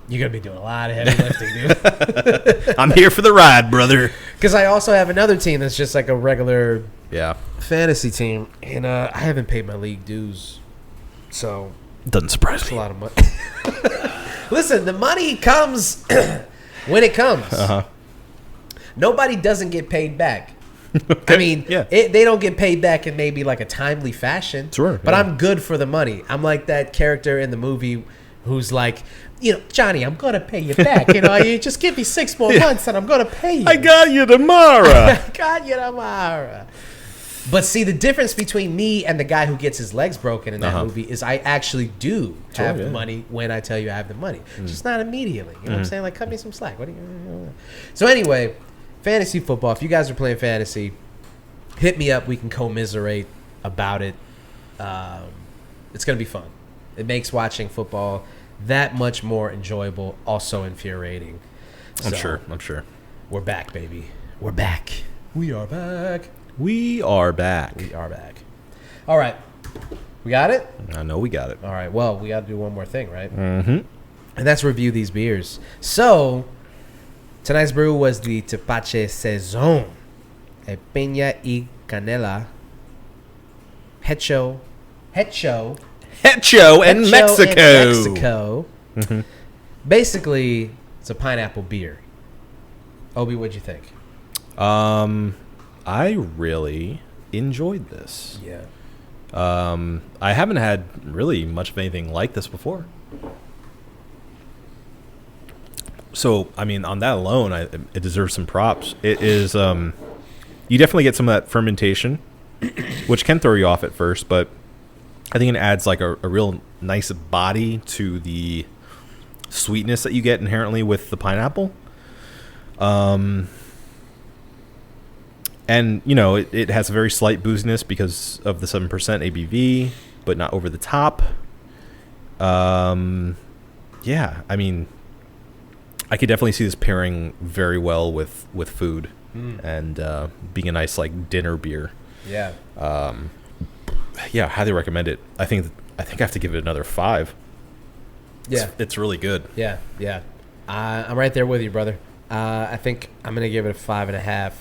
Speaker 1: you're going to be doing a lot of heavy lifting, dude.
Speaker 2: I'm here for the ride, brother.
Speaker 1: Because I also have another team that's just like a regular
Speaker 2: Yeah.
Speaker 1: fantasy team. And I haven't paid my league dues. So
Speaker 2: Doesn't surprise
Speaker 1: it's a
Speaker 2: me.
Speaker 1: lot of money. Listen, the money comes when it comes.
Speaker 2: Uh-huh.
Speaker 1: Nobody doesn't get paid back. I mean,
Speaker 2: Yeah.
Speaker 1: they don't get paid back in maybe like a timely fashion.
Speaker 2: Sure,
Speaker 1: But
Speaker 2: yeah.
Speaker 1: I'm good for the money. I'm like that character in the movie who's like, you know, Johnny, I'm going to pay you back. You know, you just give me 6 more months and I'm going to pay you.
Speaker 2: I got you tomorrow.
Speaker 1: I got you tomorrow. But see, the difference between me and the guy who gets his legs broken in that movie is I actually do have the money when I tell you I have the money. Just not immediately. You know what I'm saying? Like, cut me some slack. What do you? So anyway, fantasy football. If you guys are playing fantasy, hit me up. We can commiserate about it. It's going to be fun. It makes watching football that much more enjoyable, also infuriating.
Speaker 2: I'm
Speaker 1: So,
Speaker 2: sure.
Speaker 1: We're back, baby. We're back. We are back.
Speaker 2: We are back.
Speaker 1: We are back. All right. We got it?
Speaker 2: I know we got it.
Speaker 1: All right. Well, we got to do one more thing, right?
Speaker 2: Mm-hmm.
Speaker 1: And that's review these beers. So, tonight's brew was the Tepache Sazon. A piña y canela. Hecho
Speaker 2: Hecho in
Speaker 1: Hecho
Speaker 2: Mexico.
Speaker 1: in Mexico. Basically, it's a pineapple beer. Obi, what'd you think?
Speaker 2: I really enjoyed this.
Speaker 1: Yeah.
Speaker 2: I haven't had really much of anything like this before. So, I mean, on that alone, it deserves some props. It is, you definitely get some of that fermentation, which can throw you off at first, but I think it adds like a real nice body to the sweetness that you get inherently with the pineapple. And, you know, it has a very slight booziness because of the 7% ABV, but not over the top. Yeah, I mean, I could definitely see this pairing very well with food and being a nice, like, dinner beer.
Speaker 1: Yeah.
Speaker 2: Yeah, highly recommend it. I think I have to give it another 5.
Speaker 1: Yeah.
Speaker 2: It's really good.
Speaker 1: Yeah. Yeah. I'm right there with you, brother. I think I'm gonna give it a 5.5.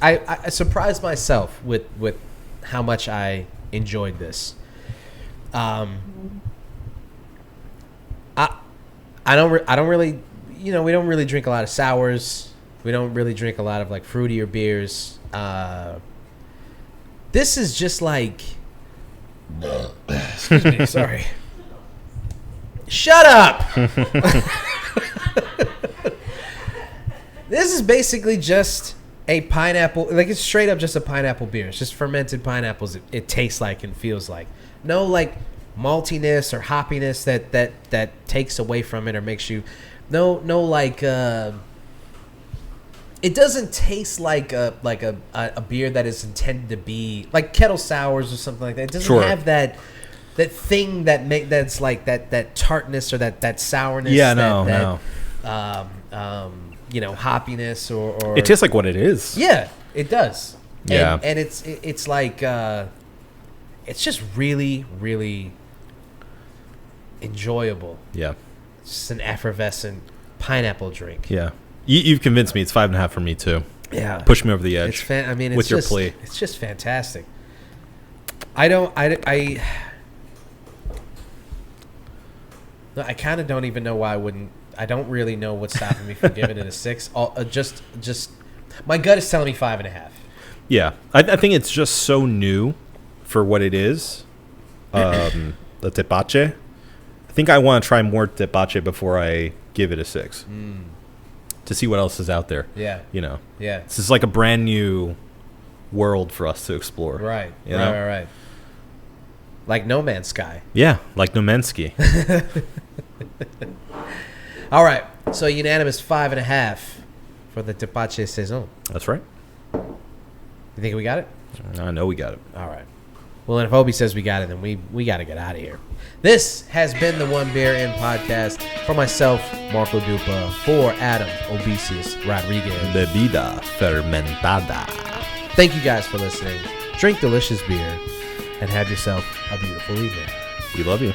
Speaker 1: I surprised myself with how much I enjoyed this. I don't really, we don't really drink a lot of sours. We don't really drink a lot of like fruitier beers. This is just like, excuse me, sorry. Shut up. This is basically just a pineapple, like it's straight up just a pineapple beer. It's just fermented pineapples. It tastes like and feels like. No like maltiness or hoppiness that takes away from it or makes you no like it doesn't taste like a beer that is intended to be like kettle sours or something like that. It doesn't have that thing that's like that tartness or that sourness.
Speaker 2: Yeah, no.
Speaker 1: Hoppiness or
Speaker 2: it tastes like what it is.
Speaker 1: Yeah, it does.
Speaker 2: Yeah,
Speaker 1: and it's like it's just really, really enjoyable.
Speaker 2: Yeah,
Speaker 1: it's just an effervescent pineapple drink.
Speaker 2: Yeah, you've convinced me. It's 5.5 for me too.
Speaker 1: Yeah,
Speaker 2: push me over the edge.
Speaker 1: It's
Speaker 2: with your plea.
Speaker 1: It's just fantastic. I kind of don't even know why I wouldn't. I don't really know what's stopping me from giving it a 6. Just my gut is telling me 5.5.
Speaker 2: Yeah, I think it's just so new for what it is. The Tepache. I think I want to try more Tepache before I give it a 6 to see what else is out there.
Speaker 1: Yeah,
Speaker 2: Yeah, this is like a brand new world for us to explore.
Speaker 1: Right.
Speaker 2: You know?
Speaker 1: Right. Like No Man's Sky.
Speaker 2: Yeah, like No Man's Sky.
Speaker 1: All right, so unanimous 5.5 for the Tepache Sazon.
Speaker 2: That's right.
Speaker 1: You think we got it?
Speaker 2: I know we got it.
Speaker 1: All right. Well, and if Obi says we got it, then we got to get out of here. This has been the One Beer In podcast for myself, Marco Dupa, for Adam Obesius Rodriguez.
Speaker 2: Bebida fermentada.
Speaker 1: Thank you guys for listening. Drink delicious beer and have yourself a beautiful evening.
Speaker 2: We love you.